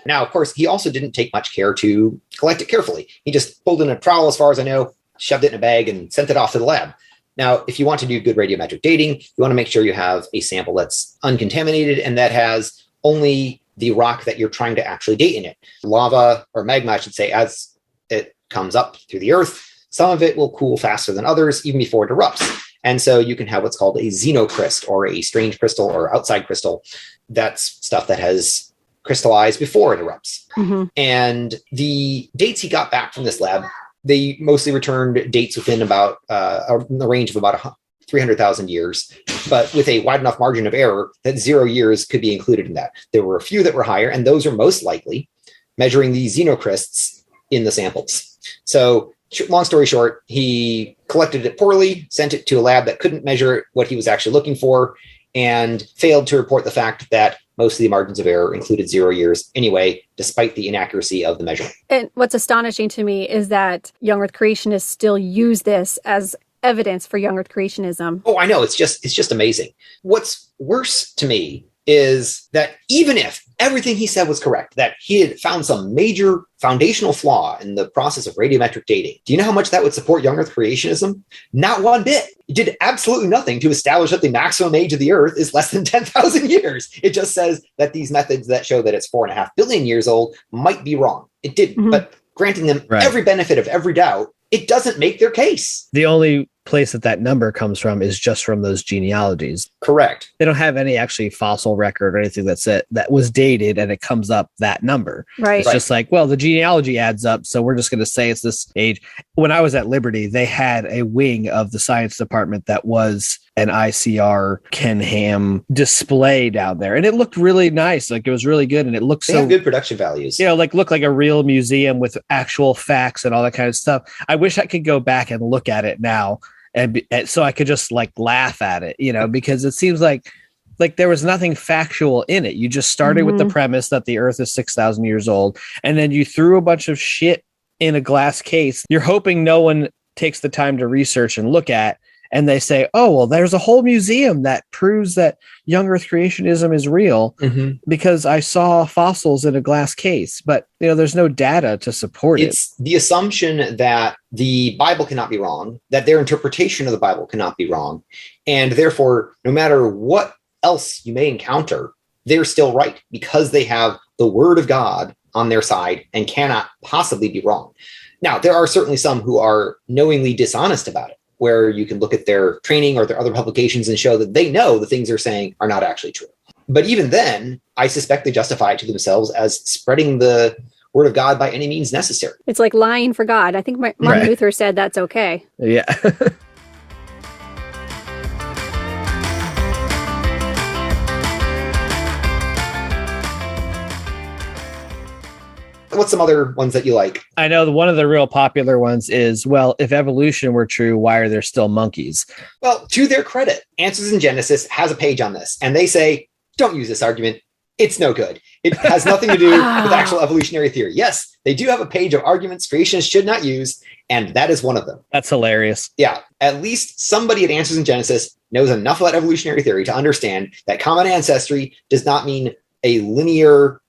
Now, of course, he also didn't take much care to collect it carefully. He just pulled in a trowel, as far as I know, shoved it in a bag, and sent it off to the lab. Now, if you want to do good radiometric dating, you want to make sure you have a sample that's uncontaminated and that has only the rock that you're trying to actually date in it. Lava, or magma, I should say, as it comes up through the Earth, some of it will cool faster than others, even before it erupts. And so you can have what's called a xenocrystal, or a strange crystal, or outside crystal. That's stuff that has crystallized before it erupts. Mm-hmm. And the dates he got back from this lab, they mostly returned dates within about the range of about 300,000 years, but with a wide enough margin of error that 0 years could be included in that. There were a few that were higher, and those are most likely measuring the xenocrysts in the samples. So long story short, he collected it poorly, sent it to a lab that couldn't measure what he was actually looking for, and failed to report the fact that most of the margins of error included 0 years anyway, despite the inaccuracy of the measurement. And what's astonishing to me is that young Earth creationists still use this as evidence for young Earth creationism. Oh, I know. It's just amazing. What's worse to me is that even if everything he said was correct, that he had found some major foundational flaw in the process of radiometric dating, do you know how much that would support young Earth creationism? Not one bit. It did absolutely nothing to establish that the maximum age of the Earth is less than 10,000 years. It just says that these methods that show that it's 4.5 billion years old might be wrong. It didn't. Mm-hmm. But granting them every benefit of every doubt, it doesn't make their case. The only place that number comes from is just from those genealogies. Correct. They don't have any actually fossil record or anything that was dated and it comes up that number. Right. It's just like, well, the genealogy adds up, so we're just going to say it's this age. When I was at Liberty, they had a wing of the science department that was an ICR Ken Ham display down there, and it looked really nice. Like, it was really good, and it looked they have good production values. You know, like looked like a real museum with actual facts and all that kind of stuff. I wish I could go back and look at it now. And so I could just like laugh at it, you know, because it seems like there was nothing factual in it. You just started with the premise that the Earth is 6,000 years old, and then you threw a bunch of shit in a glass case. You're hoping no one takes the time to research and look at, and they say, oh, well, there's a whole museum that proves that young Earth creationism is real because I saw fossils in a glass case. But, you know, there's no data to support it. It's the assumption that the Bible cannot be wrong, that their interpretation of the Bible cannot be wrong. And therefore, no matter what else you may encounter, they're still right because they have the word of God on their side and cannot possibly be wrong. Now, there are certainly some who are knowingly dishonest about it, where you can look at their training or their other publications and show that they know the things they're saying are not actually true. But even then, I suspect they justify it to themselves as spreading the word of God by any means necessary. It's like lying for God. I think Martin Luther said that's okay. Yeah. What's some other ones that you like? I know one of the real popular ones is, well, if evolution were true, why are there still monkeys? Well, to their credit, Answers in Genesis has a page on this, and they say, don't use this argument. It's no good. It has nothing to do with actual evolutionary theory. Yes, they do have a page of arguments creationists should not use, and that is one of them. That's hilarious. Yeah, at least somebody at Answers in Genesis knows enough about evolutionary theory to understand that common ancestry does not mean a linear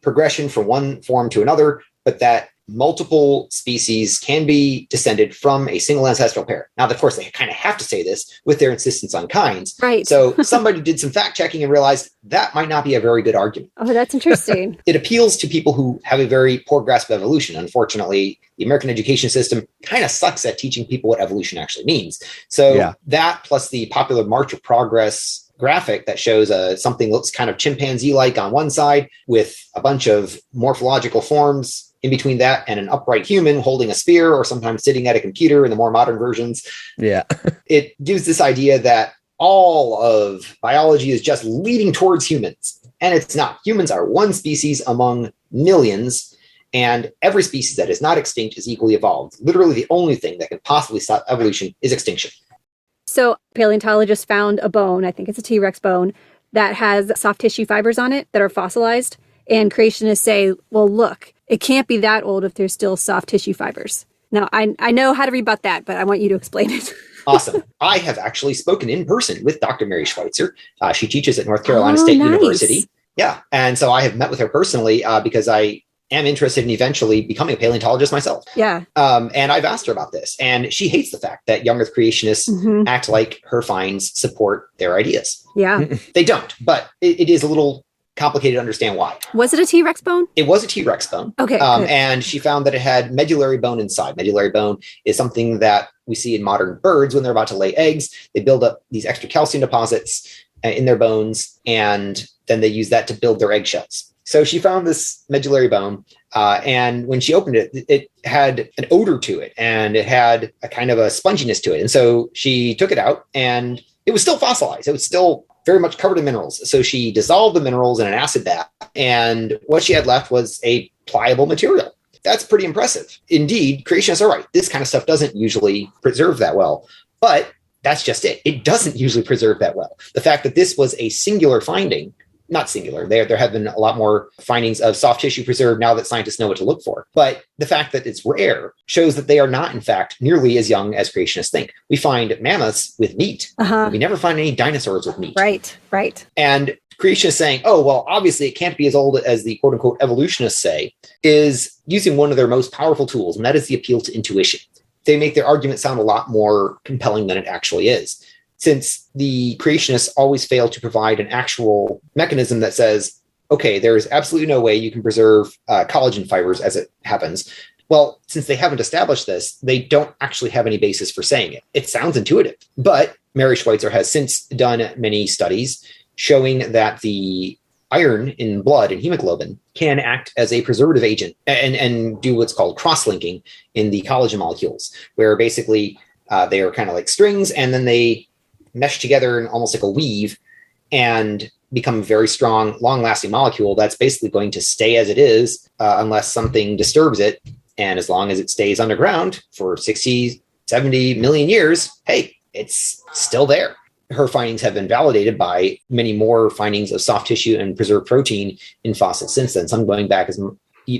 progression from one form to another, but that multiple species can be descended from a single ancestral pair. Now, of course, they kind of have to say this with their insistence on kinds. Right. So somebody did some fact checking and realized that might not be a very good argument. Oh, that's interesting. It appeals to people who have a very poor grasp of evolution. Unfortunately, the American education system kind of sucks at teaching people what evolution actually means. So that plus the popular March of Progress graphic that shows something that looks kind of chimpanzee-like on one side with a bunch of morphological forms in between that and an upright human holding a spear or sometimes sitting at a computer in the more modern versions. Yeah. It gives this idea that all of biology is just leading towards humans. And it's not. Humans are one species among millions, and every species that is not extinct is equally evolved. Literally the only thing that can possibly stop evolution is extinction. So paleontologists found a bone, I think it's a T-Rex bone, that has soft tissue fibers on it that are fossilized. And creationists say, well, look, it can't be that old if there's still soft tissue fibers. Now, I know how to rebut that, but I want you to explain it. Awesome. I have actually spoken in person with Dr. Mary Schweitzer. She teaches at North Carolina State University. Yeah. And so I have met with her personally because I am interested in eventually becoming a paleontologist myself. Yeah. And I've asked her about this, and she hates the fact that young Earth creationists act like her finds support their ideas. Yeah. They don't, but it is a little complicated to understand why. Was it a T-Rex bone? It was a T-Rex bone. Okay. And she found that it had medullary bone inside. Medullary bone is something that we see in modern birds when they're about to lay eggs. They build up these extra calcium deposits in their bones, and then they use that to build their eggshells. So she found this medullary bone, and when she opened it, it had an odor to it, and it had a kind of a sponginess to it. And so she took it out, and it was still fossilized. It was still very much covered in minerals. So she dissolved the minerals in an acid bath, and what she had left was a pliable material. That's pretty impressive. Indeed, creationists are right. This kind of stuff doesn't usually preserve that well, but that's just it. It doesn't usually preserve that well. The fact that this was a singular finding, not singular, there have been a lot more findings of soft tissue preserved now that scientists know what to look for. But the fact that it's rare shows that they are not, in fact, nearly as young as creationists think. We find mammoths with meat. We never find any dinosaurs with meat. Right. And creationists saying, oh, well, obviously it can't be as old as the quote unquote evolutionists say, is using one of their most powerful tools, and that is the appeal to intuition. They make their argument sound a lot more compelling than it actually is. Since the creationists always fail to provide an actual mechanism that says, okay, there is absolutely no way you can preserve collagen fibers as it happens. Well, since they haven't established this, they don't actually have any basis for saying it. It sounds intuitive. But Mary Schweitzer has since done many studies showing that the iron in blood and hemoglobin can act as a preservative agent and do what's called cross-linking in the collagen molecules, where basically they are kind of like strings, and then they mesh together in almost like a weave and become a very strong, long-lasting molecule that's basically going to stay as it is unless something disturbs it. And as long as it stays underground for 60, 70 million years, hey, it's still there. Her findings have been validated by many more findings of soft tissue and preserved protein in fossils since then, some going back as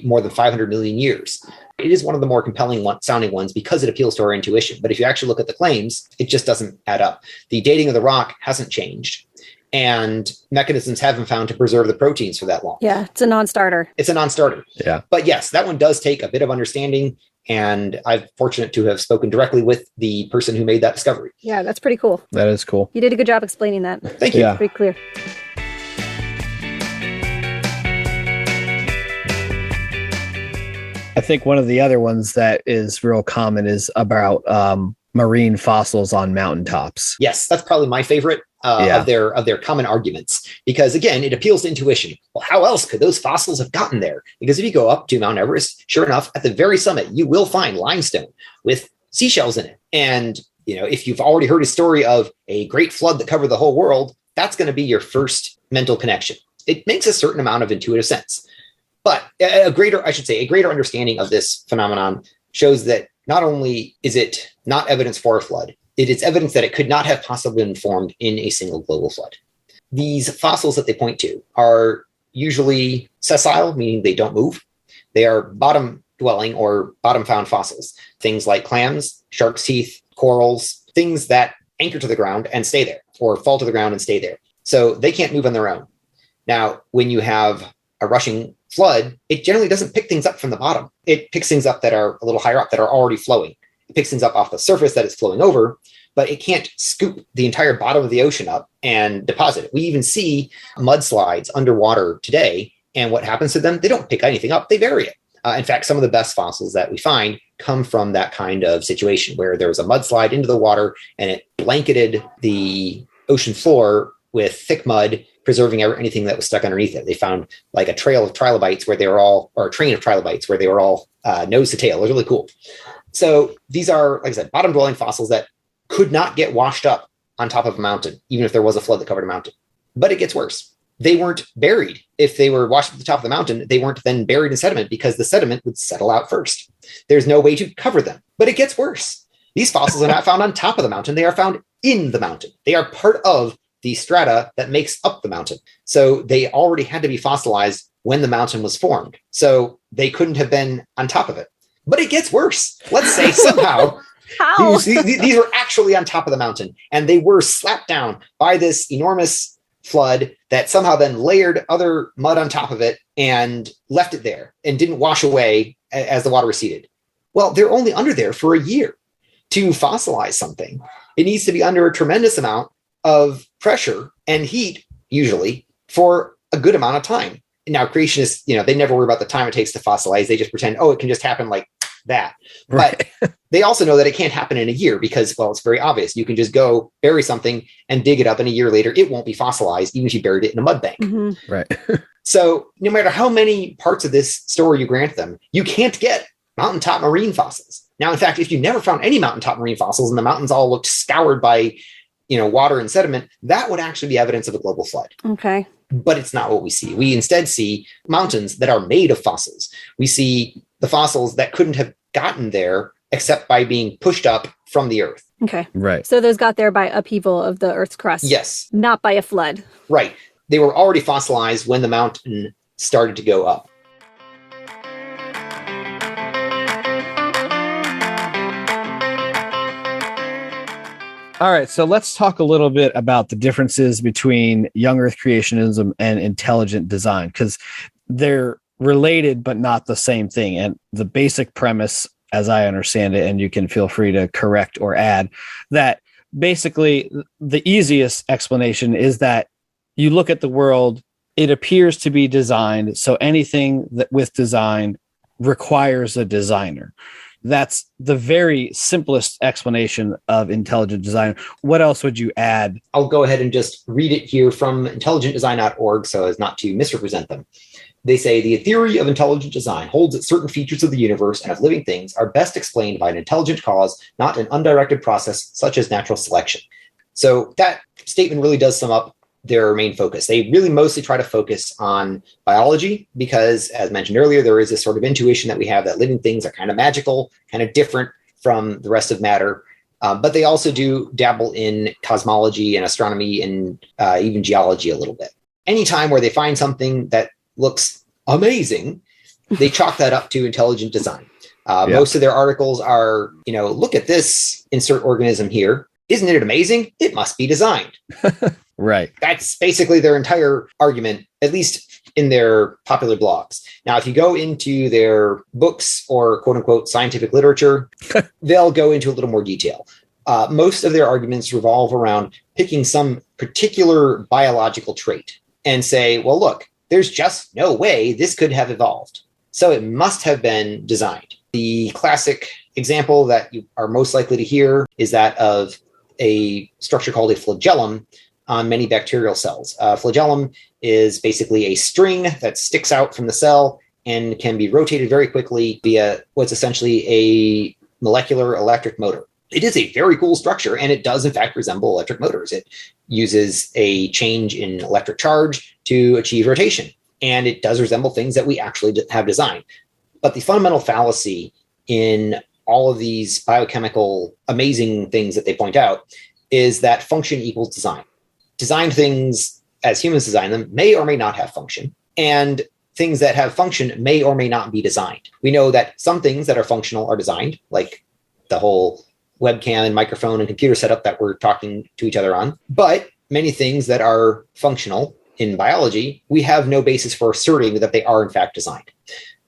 more than 500 million years. It is one of the more compelling sounding ones because it appeals to our intuition. But if you actually look at the claims, it just doesn't add up. The dating of the rock hasn't changed, and mechanisms haven't found to preserve the proteins for that long. Yeah, it's a non-starter. It's a non-starter. Yeah. But yes, that one does take a bit of understanding, and I'm fortunate to have spoken directly with the person who made that discovery. Yeah, that's pretty cool. That is cool. You did a good job explaining that. Thank you. Yeah. Pretty clear. I think one of the other ones that is real common is about marine fossils on mountaintops. Yes, that's probably my favorite of their common arguments, because again, it appeals to intuition. Well, how else could those fossils have gotten there? Because if you go up to Mount Everest, sure enough, at the very summit, you will find limestone with seashells in it. And if you've already heard a story of a great flood that covered the whole world, that's going to be your first mental connection. It makes a certain amount of intuitive sense. But a greater understanding of this phenomenon shows that not only is it not evidence for a flood, it is evidence that it could not have possibly been formed in a single global flood. These fossils that they point to are usually sessile, meaning they don't move. They are bottom-dwelling or bottom-found fossils. Things like clams, shark's teeth, corals, things that anchor to the ground and stay there, or fall to the ground and stay there. So they can't move on their own. Now, when you have a rushing flood, it generally doesn't pick things up from the bottom. It picks things up that are a little higher up, that are already flowing. It picks things up off the surface that it's flowing over, but it can't scoop the entire bottom of the ocean up and deposit it. We even see mudslides underwater today, and what happens to them? They don't pick anything up, they bury it. In fact, some of the best fossils that we find come from that kind of situation where there was a mudslide into the water and it blanketed the ocean floor with thick mud, preserving anything that was stuck underneath it. They found like a trail of trilobites where they were all, or a train of trilobites where they were all nose to tail. It was really cool. So these are, like I said, bottom dwelling fossils that could not get washed up on top of a mountain, even if there was a flood that covered a mountain. But it gets worse. They weren't buried. If they were washed at the top of the mountain, they weren't then buried in sediment because the sediment would settle out first. There's no way to cover them. But it gets worse. These fossils are not found on top of the mountain. They are found in the mountain. They are part of the strata that makes up the mountain. So they already had to be fossilized when the mountain was formed. So they couldn't have been on top of it. But it gets worse. Let's say somehow How? these were actually on top of the mountain, and they were slapped down by this enormous flood that somehow then layered other mud on top of it and left it there and didn't wash away as the water receded. Well, they're only under there for a year. To fossilize something, it needs to be under a tremendous amount of pressure and heat, usually, for a good amount of time. Now, creationists, they never worry about the time it takes to fossilize. They just pretend, it can just happen like that. Right. But they also know that it can't happen in a year because, well, it's very obvious. You can just go bury something and dig it up, and a year later, it won't be fossilized, even if you buried it in a mud bank. Mm-hmm. Right. So no matter how many parts of this story you grant them, you can't get mountaintop marine fossils. Now, in fact, if you never found any mountaintop marine fossils and the mountains all looked scoured by, water and sediment, that would actually be evidence of a global flood. Okay. But it's not what we see. We instead see mountains that are made of fossils. We see the fossils that couldn't have gotten there except by being pushed up from the earth. Okay. Right. So those got there by upheaval of the Earth's crust. Yes. Not by a flood. Right. They were already fossilized when the mountain started to go up. All right, so let's talk a little bit about the differences between young Earth creationism and intelligent design, because they're related but not the same thing. And the basic premise, as I understand it, and you can feel free to correct or add, that basically the easiest explanation is that you look at the world, it appears to be designed, so anything that with design requires a designer. That's the very simplest explanation of intelligent design. What else would you add? I'll go ahead and just read it here from intelligentdesign.org so as not to misrepresent them. They say, the theory of intelligent design holds that certain features of the universe and of living things are best explained by an intelligent cause, not an undirected process such as natural selection. So that statement really does sum up their main focus. They really mostly try to focus on biology because, as mentioned earlier, there is this sort of intuition that we have that living things are kind of magical, kind of different from the rest of matter. But they also do dabble in cosmology and astronomy and even geology a little bit. Anytime where they find something that looks amazing, they chalk that up to intelligent design. Most of their articles are, look at this insert organism here. Isn't it amazing? It must be designed. Right. That's basically their entire argument, at least in their popular blogs. Now, if you go into their books or quote unquote scientific literature, they'll go into a little more detail. Most of their arguments revolve around picking some particular biological trait and say, well, look, there's just no way this could have evolved. So it must have been designed. The classic example that you are most likely to hear is that of a structure called a flagellum on many bacterial cells. Flagellum is basically a string that sticks out from the cell and can be rotated very quickly via what's essentially a molecular electric motor. It is a very cool structure, and it does, in fact, resemble electric motors. It uses a change in electric charge to achieve rotation. and it does resemble things that we actually have designed. But the fundamental fallacy in all of these biochemical amazing things that they point out is that function equals design. Designed things, as humans design them, may or may not have function, and things that have function may or may not be designed. We know that some things that are functional are designed, like the whole webcam and microphone and computer setup that we're talking to each other on. But many things that are functional in biology, we have no basis for asserting that they are in fact designed.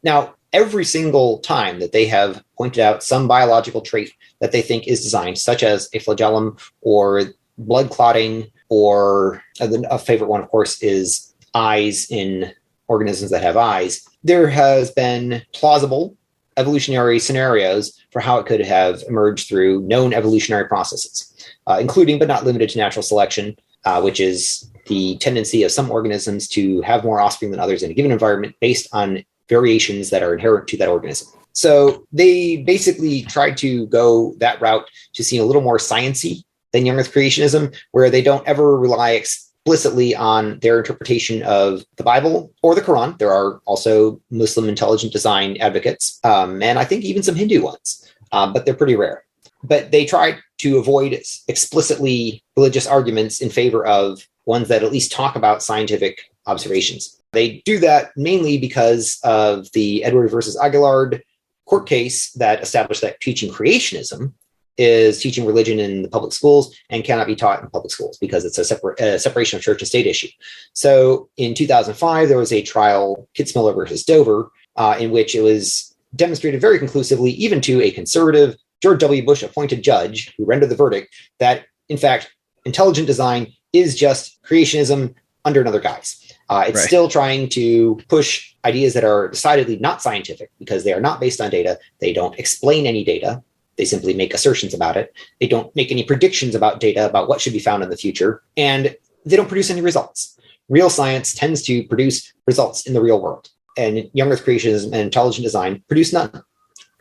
Now, every single time that they have pointed out some biological trait that they think is designed, such as a flagellum or blood clotting, or a favorite one, of course, is eyes in organisms that have eyes, there has been plausible evolutionary scenarios for how it could have emerged through known evolutionary processes, including but not limited to natural selection, which is the tendency of some organisms to have more offspring than others in a given environment based on variations that are inherent to that organism. So they basically tried to go that route to seem a little more sciencey than young earth creationism, where they don't ever rely explicitly on their interpretation of the Bible or the Quran. There are also Muslim intelligent design advocates, and I think even some Hindu ones, but they're pretty rare. But they try to avoid explicitly religious arguments in favor of ones that at least talk about scientific observations. They do that mainly because of the Edward versus Aguilard court case that established that teaching creationism is teaching religion in the public schools and cannot be taught in public schools because it's a separation of church and state issue. So in 2005, there was a trial, Kitzmiller versus Dover, in which it was demonstrated very conclusively, even to a conservative George W. Bush appointed judge who rendered the verdict, that in fact, intelligent design is just creationism under another guise. It's still trying to push ideas that are decidedly not scientific because they are not based on data. They don't explain any data. They simply make assertions about it. They don't make any predictions about data, about what should be found in the future. And they don't produce any results. Real science tends to produce results in the real world. And young earth creationism and intelligent design produce none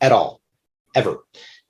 at all, ever.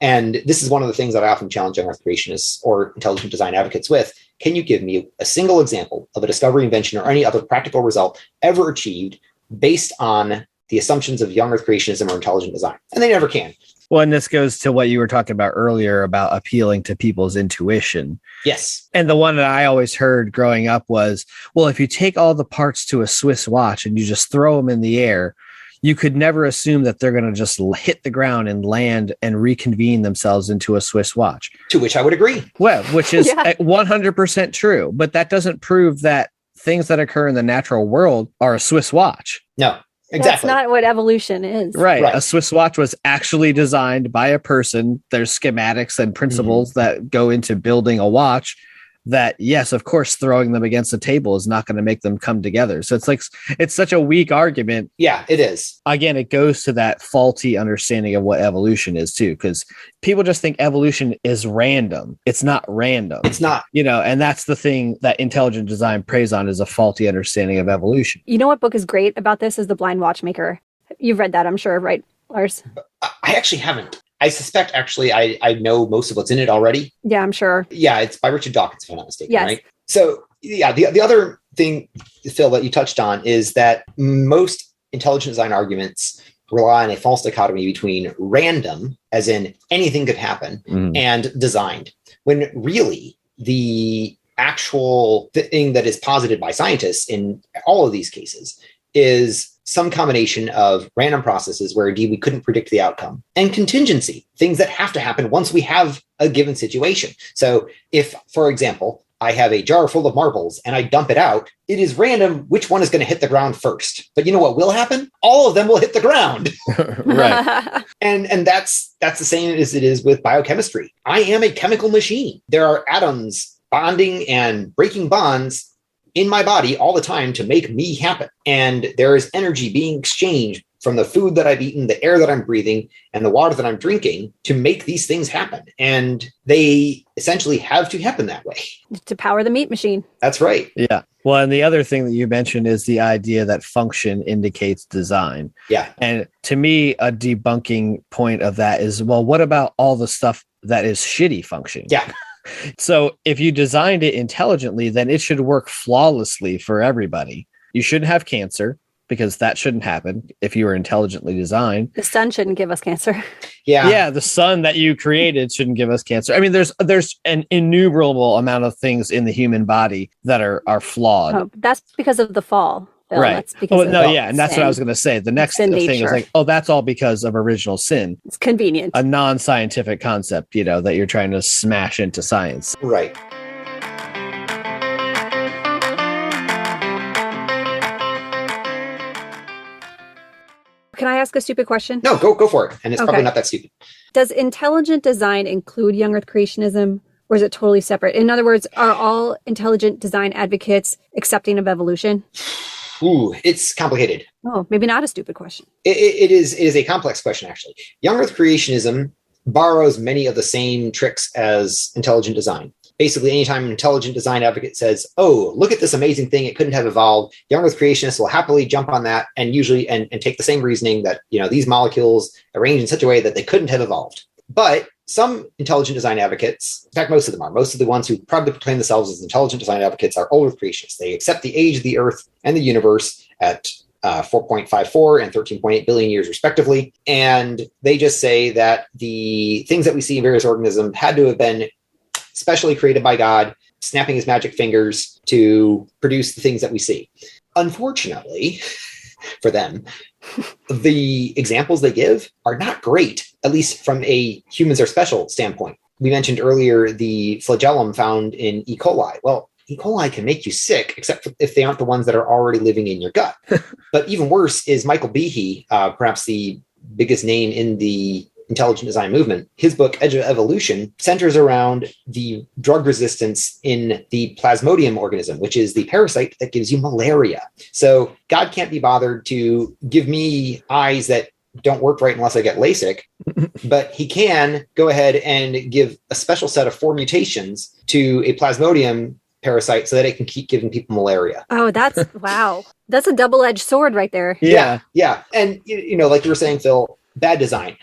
And this is one of the things that I often challenge young earth creationists or intelligent design advocates with. Can you give me a single example of a discovery, invention, or any other practical result ever achieved based on the assumptions of young earth creationism or intelligent design? And they never can. Well, and this goes to what you were talking about earlier about appealing to people's intuition. Yes. And the one that I always heard growing up was, well, if you take all the parts to a Swiss watch and you just throw them in the air, you could never assume that they're going to just hit the ground and land and reconvene themselves into a Swiss watch. To which I would agree. Well, which is 100% true. But that doesn't prove that things that occur in the natural world are a Swiss watch. No. Exactly. That's not what evolution is. Right. A Swiss watch was actually designed by a person. There's schematics and principles that go into building a watch that, yes, of course, throwing them against the table is not going to make them come together. So it's like, it's such a weak argument. Yeah, it is. Again, it goes to that faulty understanding of what evolution is too, because people just think evolution is random. It's not random. It's not. You know, and that's the thing that intelligent design preys on, is a faulty understanding of evolution. You know what book is great about this is The Blind Watchmaker. You've read that, I'm sure, right, Lars? I actually haven't. I suspect, actually, I know most of what's in it already. Yeah, I'm sure. Yeah, it's by Richard Dawkins, if I'm not mistaken, Yes. right? So, yeah, the other thing, Phil, that you touched on is that most intelligent design arguments rely on a false dichotomy between random, as in anything could happen, and designed, when really the actual thing that is posited by scientists in all of these cases is some combination of random processes where indeed we couldn't predict the outcome, and contingency, things that have to happen once we have a given situation. So if, for example, I have a jar full of marbles and I dump it out, it is random which one is going to hit the ground first. But you know what will happen? All of them will hit the ground. Right. And that's the same as it is with biochemistry. I am a chemical machine. There are atoms bonding and breaking bonds in my body all the time to make me happen. And there is energy being exchanged from the food that I've eaten, the air that I'm breathing, and the water that I'm drinking to make these things happen. And they essentially have to happen that way. To power the meat machine. That's right. Yeah. Well, and the other thing that you mentioned is the idea that function indicates design. Yeah. And to me, a debunking point of that is, well, what about all the stuff that is shitty function? Yeah. So if you designed it intelligently, then it should work flawlessly for everybody. You shouldn't have cancer. because that shouldn't happen if you were intelligently designed. The sun shouldn't give us cancer. Yeah, the sun that you created shouldn't give us cancer. I mean, there's an innumerable amount of things in the human body that are flawed. Oh, that's because of the fall. Bill. Right. That's because of and that's sin. what I was going to say. The next Sin thing nature. is like, oh, that's all because of original sin. It's convenient. A non-scientific concept, that you're trying to smash into science. Right. Can I ask a stupid question? No, go for it. And it's probably not that stupid. Does intelligent design include young Earth creationism, or is it totally separate? In other words, are all intelligent design advocates accepting of evolution? Ooh, it's complicated. Oh, maybe not a stupid question. It is a complex question, actually. Young Earth creationism borrows many of the same tricks as intelligent design. Basically, anytime an intelligent design advocate says, oh, look at this amazing thing, it couldn't have evolved, young Earth creationists will happily jump on that and usually and take the same reasoning that, these molecules arranged in such a way that they couldn't have evolved. But some intelligent design advocates, in fact, most of them are, most of the ones who probably proclaim themselves as intelligent design advocates are old Earth creationists. They accept the age of the Earth and the universe at 4.54 and 13.8 billion years respectively. And they just say that the things that we see in various organisms had to have been specially created by God, snapping his magic fingers to produce the things that we see. Unfortunately, for them, the examples they give are not great, at least from a humans are special standpoint. We mentioned earlier the flagellum found in E. coli. Well, E. coli can make you sick, except if they aren't the ones that are already living in your gut. But even worse is Michael Behe, perhaps the biggest name in the intelligent design movement. His book, Edge of Evolution, centers around the drug resistance in the Plasmodium organism, which is the parasite that gives you malaria. So God can't be bothered to give me eyes that don't work right unless I get LASIK, but he can go ahead and give a special set of 4 mutations to a Plasmodium parasite so that it can keep giving people malaria. Oh, that's, wow. That's a double-edged sword right there. Yeah. And, like you were saying, Phil, bad design.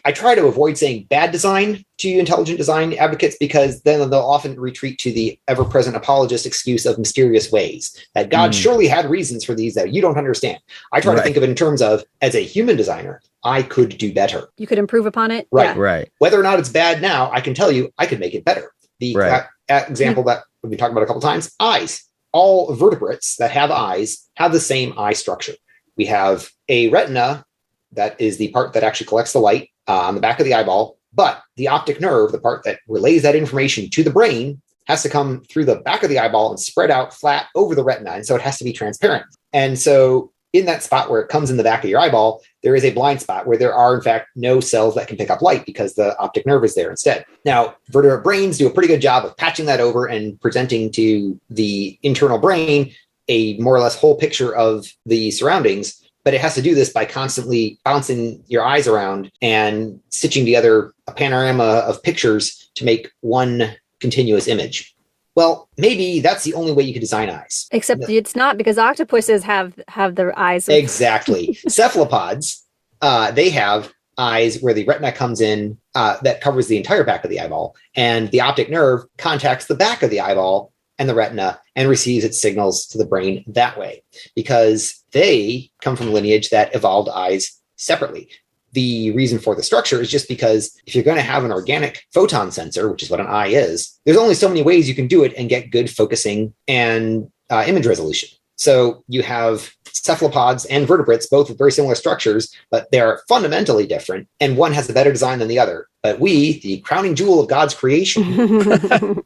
I try to avoid saying bad design to intelligent design advocates because then they'll often retreat to the ever-present apologist excuse of mysterious ways, that God surely had reasons for these that you don't understand. I try to think of it in terms of, as a human designer, I could do better. You could improve upon it? Right. Yeah. Right. Whether or not it's bad now, I can tell you I could make it better. The example that we've been talking about a couple times, eyes. All vertebrates that have eyes have the same eye structure. We have a retina, that is the part that actually collects the light on the back of the eyeball, but the optic nerve, the part that relays that information to the brain, has to come through the back of the eyeball and spread out flat over the retina, and so it has to be transparent. And so in that spot where it comes in the back of your eyeball, there is a blind spot where there are, in fact, no cells that can pick up light because the optic nerve is there instead. Now, vertebrate brains do a pretty good job of patching that over and presenting to the internal brain a more or less whole picture of the surroundings. But it has to do this by constantly bouncing your eyes around and stitching together a panorama of pictures to make one continuous image. Well, maybe that's the only way you could design eyes. Except it's not, because octopuses have their eyes. Exactly. Cephalopods, they have eyes where the retina comes in that covers the entire back of the eyeball, and the optic nerve contacts the back of the eyeball and the retina and receives its signals to the brain that way, because they come from a lineage that evolved eyes separately. The reason for the structure is just because if you're going to have an organic photon sensor, which is what an eye is, there's only so many ways you can do it and get good focusing and image resolution. So you have cephalopods and vertebrates, both with very similar structures, but they're fundamentally different, and one has a better design than the other. But we, the crowning jewel of God's creation,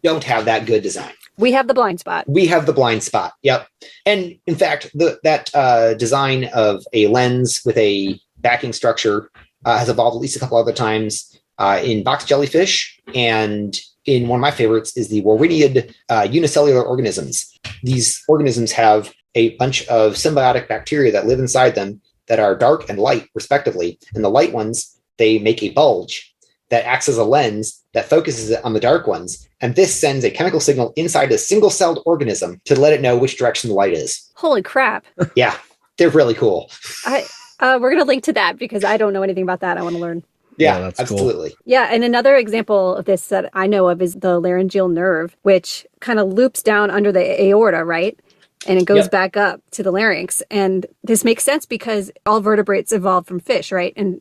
don't have that good design. We have the blind spot. We have the blind spot. Yep. And in fact, that design of a lens with a backing structure has evolved at least a couple other times in box jellyfish, and in one of my favorites is the Warwiniid unicellular organisms. These organisms have a bunch of symbiotic bacteria that live inside them that are dark and light, respectively. And the light ones, they make a bulge that acts as a lens that focuses it on the dark ones. And this sends a chemical signal inside a single-celled organism to let it know which direction the light is. Holy crap. Yeah, they're really cool. We're going to link to that because I don't know anything about that. I want to learn. Yeah, that's absolutely. Cool. Yeah, and another example of this that I know of is the laryngeal nerve, which kind of loops down under the aorta, right? and it goes Yep. back up to the larynx. And this makes sense because all vertebrates evolved from fish, right? And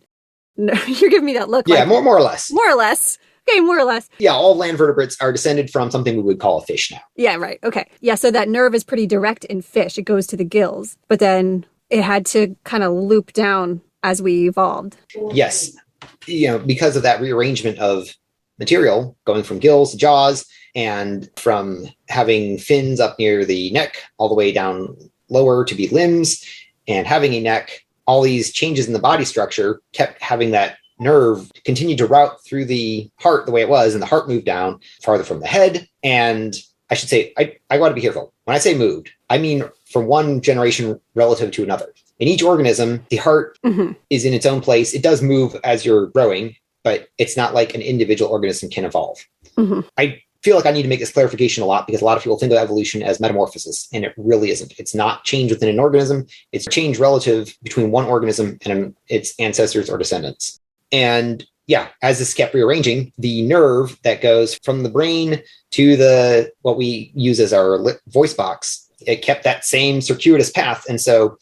you're giving me that look. Yeah, like, more or less. More or less. Okay, more or less. Yeah, all land vertebrates are descended from something we would call a fish now. Yeah, right. Okay. Yeah, so that nerve is pretty direct in fish. It goes to the gills, but then it had to kind of loop down as we evolved. Yes. Because of that rearrangement of material going from gills to jaws and from having fins up near the neck all the way down lower to be limbs and having a neck, all these changes in the body structure kept having that nerve continue to route through the heart the way it was, and the heart moved down farther from the head. And I should say, I want to be careful. When I say moved, I mean from one generation relative to another. In each organism, the heart is in its own place. It does move as you're growing, but it's not like an individual organism can evolve. I feel like I need to make this clarification a lot because a lot of people think of evolution as metamorphosis, and it really isn't. It's not change within an organism. It's change relative between one organism and its ancestors or descendants. And yeah, as this kept rearranging, the nerve that goes from the brain to what we use as our voice box, it kept that same circuitous path. And so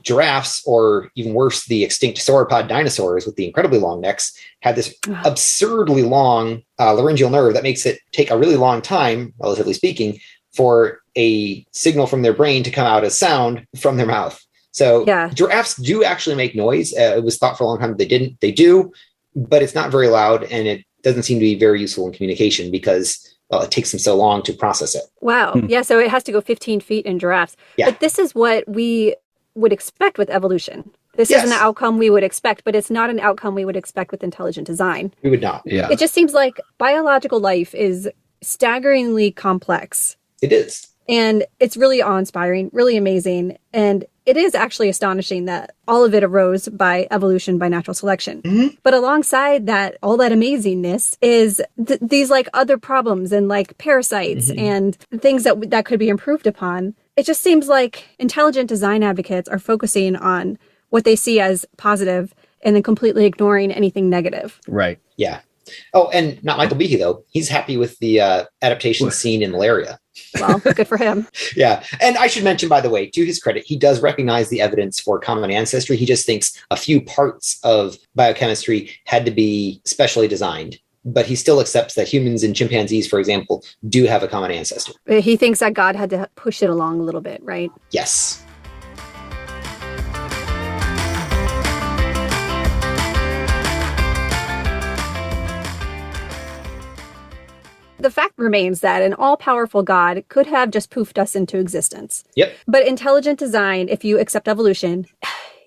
giraffes, or even worse, the extinct sauropod dinosaurs with the incredibly long necks, had this absurdly long laryngeal nerve that makes it take a really long time, relatively speaking, for a signal from their brain to come out as sound from their mouth. So giraffes do actually make noise. It was thought for a long time that they didn't. They do, but it's not very loud, and it doesn't seem to be very useful in communication because, well, it takes them so long to process it. Wow. Yeah, so it has to go 15 feet in giraffes. Yeah. But this is what we would expect with evolution. This is an outcome we would expect, but it's not an outcome we would expect with intelligent design. We would not. Yeah. It just seems like biological life is staggeringly complex. It is. And it's really awe-inspiring, really amazing. And it is actually astonishing that all of it arose by evolution, by natural selection. But alongside that, all that amazingness is these like other problems and like parasites and things that could be improved upon. It just seems like intelligent design advocates are focusing on what they see as positive and then completely ignoring anything negative. Right. Yeah. Oh, and not Michael Behe, though. He's happy with the adaptation seen in malaria. Well, good for him. Yeah. And I should mention, by the way, to his credit, he does recognize the evidence for common ancestry. He just thinks a few parts of biochemistry had to be specially designed. But he still accepts that humans and chimpanzees, for example, do have a common ancestor. He thinks that God had to push it along a little bit, right? Yes. The fact remains that an all-powerful God could have just poofed us into existence. Yep. But intelligent design, if you accept evolution,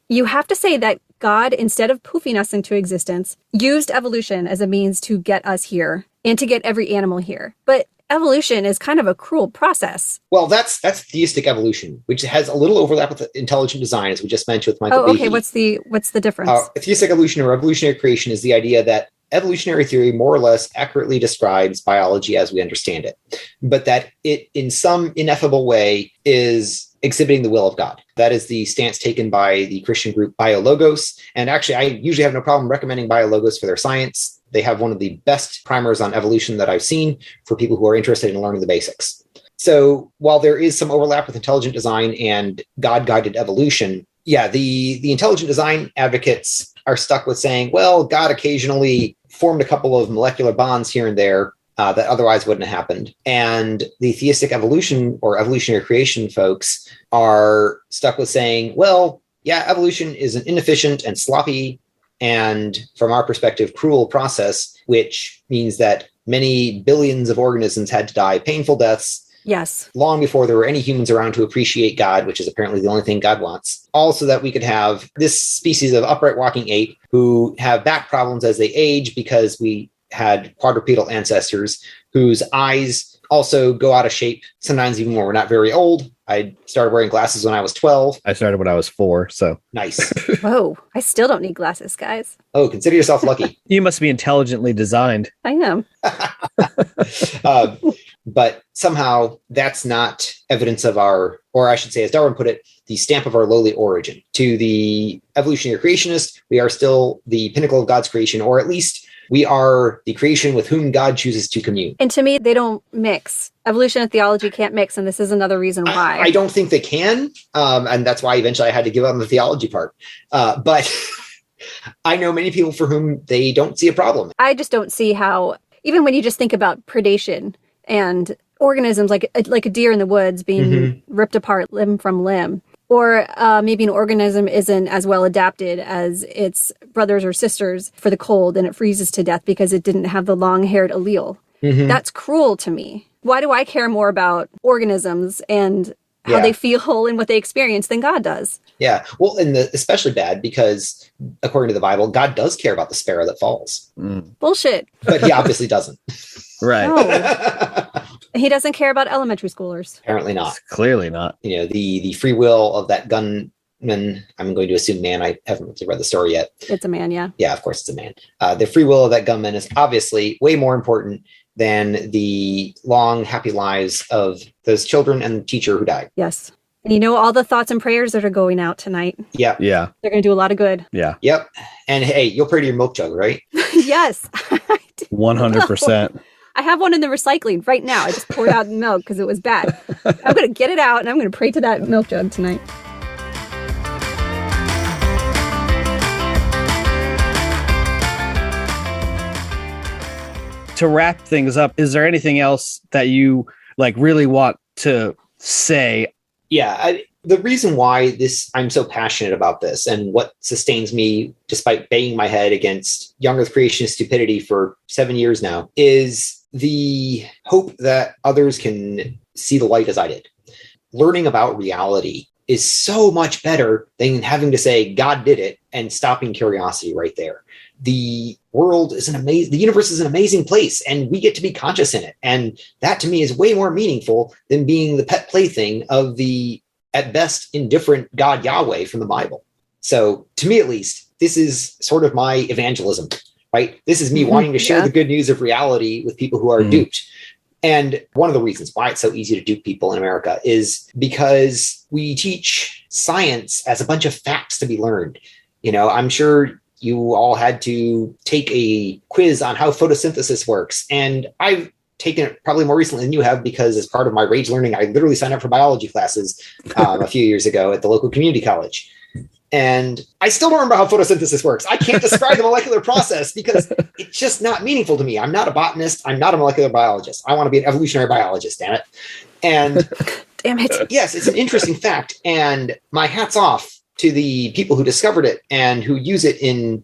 you have to say that God, instead of poofing us into existence, used evolution as a means to get us here and to get every animal here. But evolution is kind of a cruel process. Well, that's theistic evolution, which has a little overlap with intelligent design, as we just mentioned with Michael Behe. Okay. What's the difference? Theistic evolution or evolutionary creation is the idea that evolutionary theory more or less accurately describes biology as we understand it, but that it, in some ineffable way, is exhibiting the will of God. That is the stance taken by the Christian group BioLogos. And actually, I usually have no problem recommending BioLogos for their science. They have one of the best primers on evolution that I've seen for people who are interested in learning the basics. So while there is some overlap with intelligent design and God-guided evolution, the intelligent design advocates are stuck with saying, well, God occasionally formed a couple of molecular bonds here and there that otherwise wouldn't have happened. And the theistic evolution or evolutionary creation folks are stuck with saying, well, yeah, evolution is an inefficient and sloppy and, from our perspective, cruel process, which means that many billions of organisms had to die painful deaths. Yes. Long before there were any humans around to appreciate God, which is apparently the only thing God wants. Also that we could have this species of upright walking ape who have back problems as they age because we had quadrupedal ancestors whose eyes also go out of shape, sometimes even when we're not very old. I started wearing glasses when I was 12. I started when I was 4, so. Nice. Whoa, I still don't need glasses, guys. Oh, consider yourself lucky. You must be intelligently designed. I am. But somehow that's not evidence of our or I should say, as Darwin put it, the stamp of our lowly origin. To the evolutionary creationist, we are still the pinnacle of God's creation, or at least we are the creation with whom God chooses to commune. And to me, they don't mix. Evolution and theology can't mix, and this is another reason why. I don't think they can, and that's why eventually I had to give up on the theology part. But I know many people for whom they don't see a problem. I just don't see how, even when you just think about predation and organisms like a deer in the woods being ripped apart limb from limb, or maybe an organism isn't as well adapted as its brothers or sisters for the cold and it freezes to death because it didn't have the long-haired allele. That's cruel to me. Why do I care more about organisms and how they feel and what they experience than God does? Yeah, well, and especially bad because according to the Bible, God does care about the sparrow that falls. Bullshit. But he obviously doesn't. Right. No. He doesn't care about elementary schoolers. Apparently not. Clearly not. You know, the free will of that gunman, I'm going to assume man, I haven't read the story yet. It's a man, yeah. Yeah, of course it's a man. The free will of that gunman is obviously way more important than the long, happy lives of those children and the teacher who died. Yes. And you know all the thoughts and prayers that are going out tonight. Yeah. Yeah. They're going to do a lot of good. Yeah. Yep. And hey, you'll pray to your milk jug, right? Yes. 100%. I have one in the recycling right now. I just poured out milk because it was bad. I'm going to get it out and I'm going to pray to that milk jug tonight. To wrap things up, is there anything else that you like really want to say? Yeah. The reason why I'm so passionate about this and what sustains me despite banging my head against young earth creationist stupidity for 7 years now is the hope that others can see the light as I did. Learning about reality is so much better than having to say God did it and stopping curiosity right there. The world is the universe is an amazing place and we get to be conscious in it. And that to me is way more meaningful than being the pet plaything of the, at best, indifferent God Yahweh from the Bible. So to me, at least, this is sort of my evangelism, right? This is me wanting to share the good news of reality with people who are duped. And one of the reasons why it's so easy to dupe people in America is because we teach science as a bunch of facts to be learned. You know, I'm sure you all had to take a quiz on how photosynthesis works. And I've taken it probably more recently than you have because as part of my rage learning, I literally signed up for biology classes a few years ago at the local community college. And I still don't remember how photosynthesis works. I can't describe the molecular process because it's just not meaningful to me. I'm not a botanist. I'm not a molecular biologist. I want to be an evolutionary biologist, damn it. And damn it. Yes, it's an interesting fact. And my hat's off to the people who discovered it and who use it in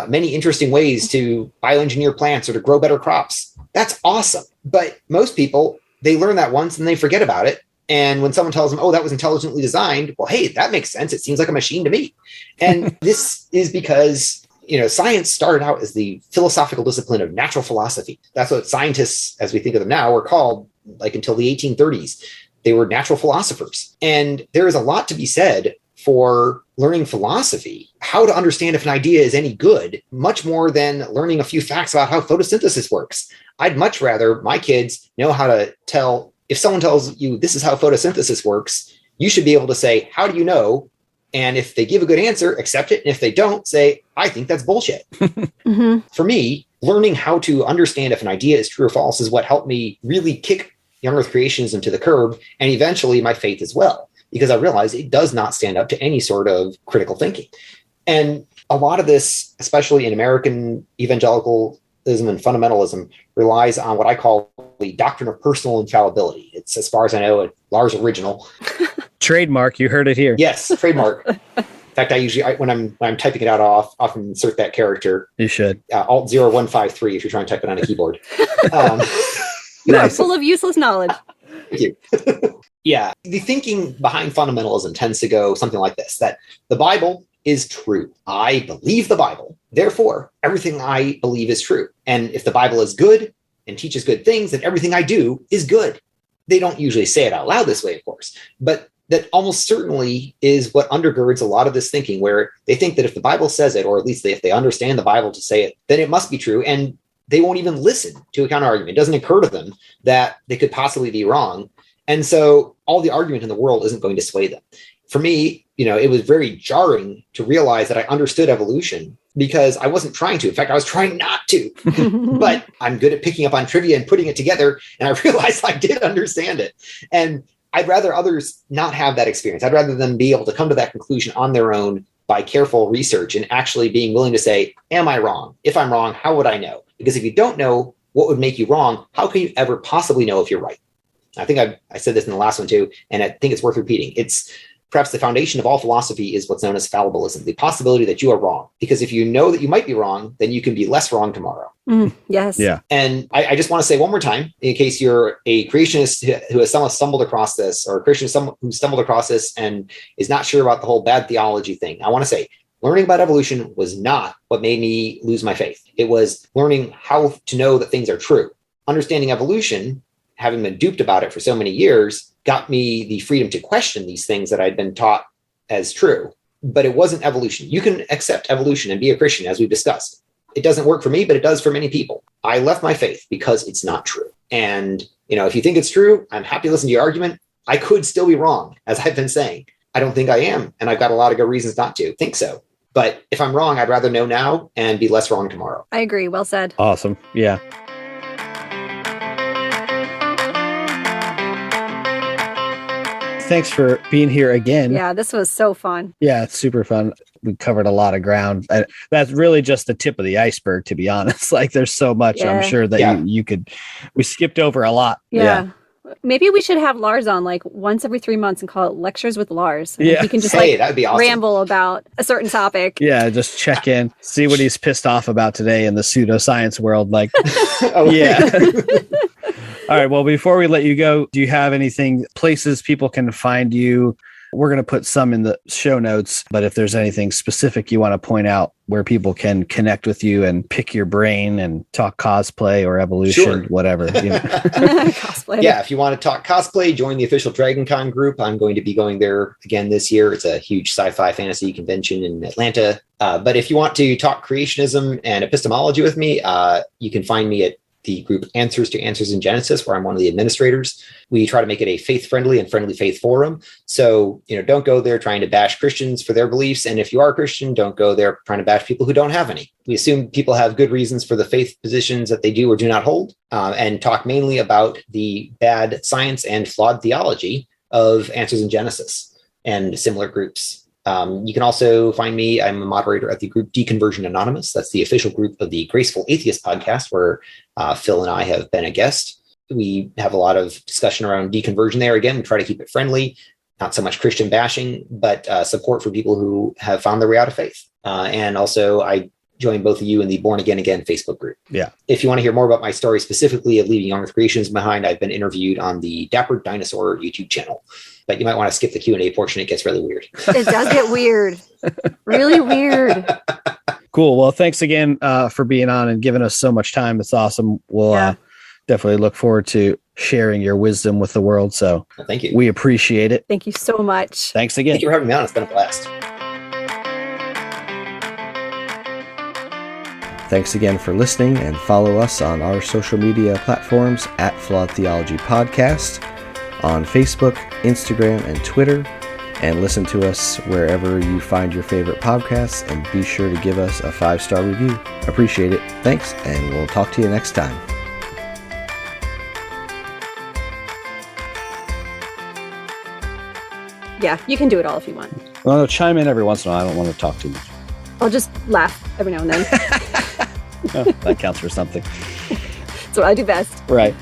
many interesting ways to bioengineer plants or to grow better crops. That's awesome. But most people, they learn that once and they forget about it. And when someone tells them, oh, that was intelligently designed, well, hey, that makes sense. It seems like a machine to me. And this is because, you know, science started out as the philosophical discipline of natural philosophy. That's what scientists, as we think of them now, were called like until the 1830s. They were natural philosophers. And there is a lot to be said for learning philosophy, how to understand if an idea is any good, much more than learning a few facts about how photosynthesis works. I'd much rather my kids know how to tell. If someone tells you this is how photosynthesis works, you should be able to say, how do you know? And if they give a good answer, accept it. And if they don't, say, I think that's bullshit. For me, learning how to understand if an idea is true or false is what helped me really kick young earth creationism to the curb and eventually my faith as well, because I realized it does not stand up to any sort of critical thinking. And a lot of this, especially in American evangelicalism and fundamentalism, relies on what I call the doctrine of personal infallibility. It's, as far as I know, a Lars original. Trademark, you heard it here. Yes, trademark. In fact, I usually, when I'm typing it out, I'll often insert that character. You should. Alt 0153 if you're trying to type it on a keyboard. You are full of useless knowledge. Thank you. Yeah. The thinking behind fundamentalism tends to go something like this, that the Bible is true. I believe the Bible. Therefore, everything I believe is true. And if the Bible is good and teaches good things, then everything I do is good. They don't usually say it out loud this way, of course, but that almost certainly is what undergirds a lot of this thinking, where they think that if the Bible says it, or at least if they understand the Bible to say it, then it must be true. And they won't even listen to a counter argument. It doesn't occur to them that they could possibly be wrong. And so all the argument in the world isn't going to sway them. For me, it was very jarring to realize that I understood evolution because I wasn't trying to. In fact, I was trying not to. But I'm good at picking up on trivia and putting it together. And I realized I did understand it. And I'd rather others not have that experience. I'd rather them be able to come to that conclusion on their own by careful research and actually being willing to say, am I wrong? If I'm wrong, how would I know? Because if you don't know what would make you wrong, how can you ever possibly know if you're right? I think I said this in the last one too, and I think it's worth repeating. It's perhaps the foundation of all philosophy is what's known as fallibilism, the possibility that you are wrong. Because if you know that you might be wrong, then you can be less wrong tomorrow. Yes. Yeah. And I just want to say one more time, in case you're a creationist who has somehow stumbled across this, or a Christian who stumbled across this and is not sure about the whole bad theology thing. I want to say, learning about evolution was not what made me lose my faith. It was learning how to know that things are true. Understanding evolution, having been duped about it for so many years, got me the freedom to question these things that I'd been taught as true. But it wasn't evolution. You can accept evolution and be a Christian, as we've discussed. It doesn't work for me, but it does for many people. I left my faith because it's not true. And, if you think it's true, I'm happy to listen to your argument. I could still be wrong, as I've been saying. I don't think I am. And I've got a lot of good reasons not to think so. But if I'm wrong, I'd rather know now and be less wrong tomorrow. I agree. Well said. Awesome. Yeah. Thanks for being here again. Yeah, this was so fun. Yeah, it's super fun. We covered a lot of ground. And that's really just the tip of the iceberg, to be honest. Like, there's so much, I'm sure that we skipped over a lot. Yeah. Maybe we should have Lars on like once every 3 months and call it Lectures with Lars. And he can just that'd be awesome. Ramble about a certain topic. Yeah, just check in, see what he's pissed off about today in the pseudoscience world. Like, All right. Well, before we let you go, do you have anything, places people can find you? We're going to put some in the show notes, but if there's anything specific you want to point out where people can connect with you and pick your brain and talk cosplay or evolution, whatever. Cosplay. Yeah, if you want to talk cosplay, join the official DragonCon group. I'm going to be going there again this year. It's a huge sci-fi fantasy convention in Atlanta. But if you want to talk creationism and epistemology with me, you can find me at the group Answers to Answers in Genesis, where I'm one of the administrators. We try to make it a faith-friendly and friendly faith forum. So, don't go there trying to bash Christians for their beliefs. And if you are a Christian, don't go there trying to bash people who don't have any. We assume people have good reasons for the faith positions that they do or do not hold, and talk mainly about the bad science and flawed theology of Answers in Genesis and similar groups. You can also find me. I'm a moderator at the group Deconversion Anonymous. That's the official group of the Graceful Atheist podcast, where Phil and I have been a guest. We have a lot of discussion around deconversion there. Again, we try to keep it friendly, not so much Christian bashing, but support for people who have found their way out of faith. And also, I join both of you in the Born Again Facebook group. Yeah. If you want to hear more about my story specifically of leaving Young Earth Creations behind, I've been interviewed on the Dapper Dinosaur YouTube channel. But you might want to skip the Q&A portion. It gets really weird. It does get weird. Really weird. Cool. Well, thanks again for being on and giving us so much time. It's awesome. We'll definitely look forward to sharing your wisdom with the world. So thank you. We appreciate it. Thank you so much. Thanks again. Thank you for having me on. It's been a blast. Thanks again for listening, and follow us on our social media platforms at Flawed Theology Podcast on Facebook, Instagram, and Twitter, and listen to us wherever you find your favorite podcasts, and be sure to give us a 5-star review. Appreciate it. Thanks, and we'll talk to you next time. Yeah, you can do it all if you want. Well, chime in every once in a while. I don't want to talk too much. I'll just laugh every now and then. Oh, that counts for something. That's what I do best. Right.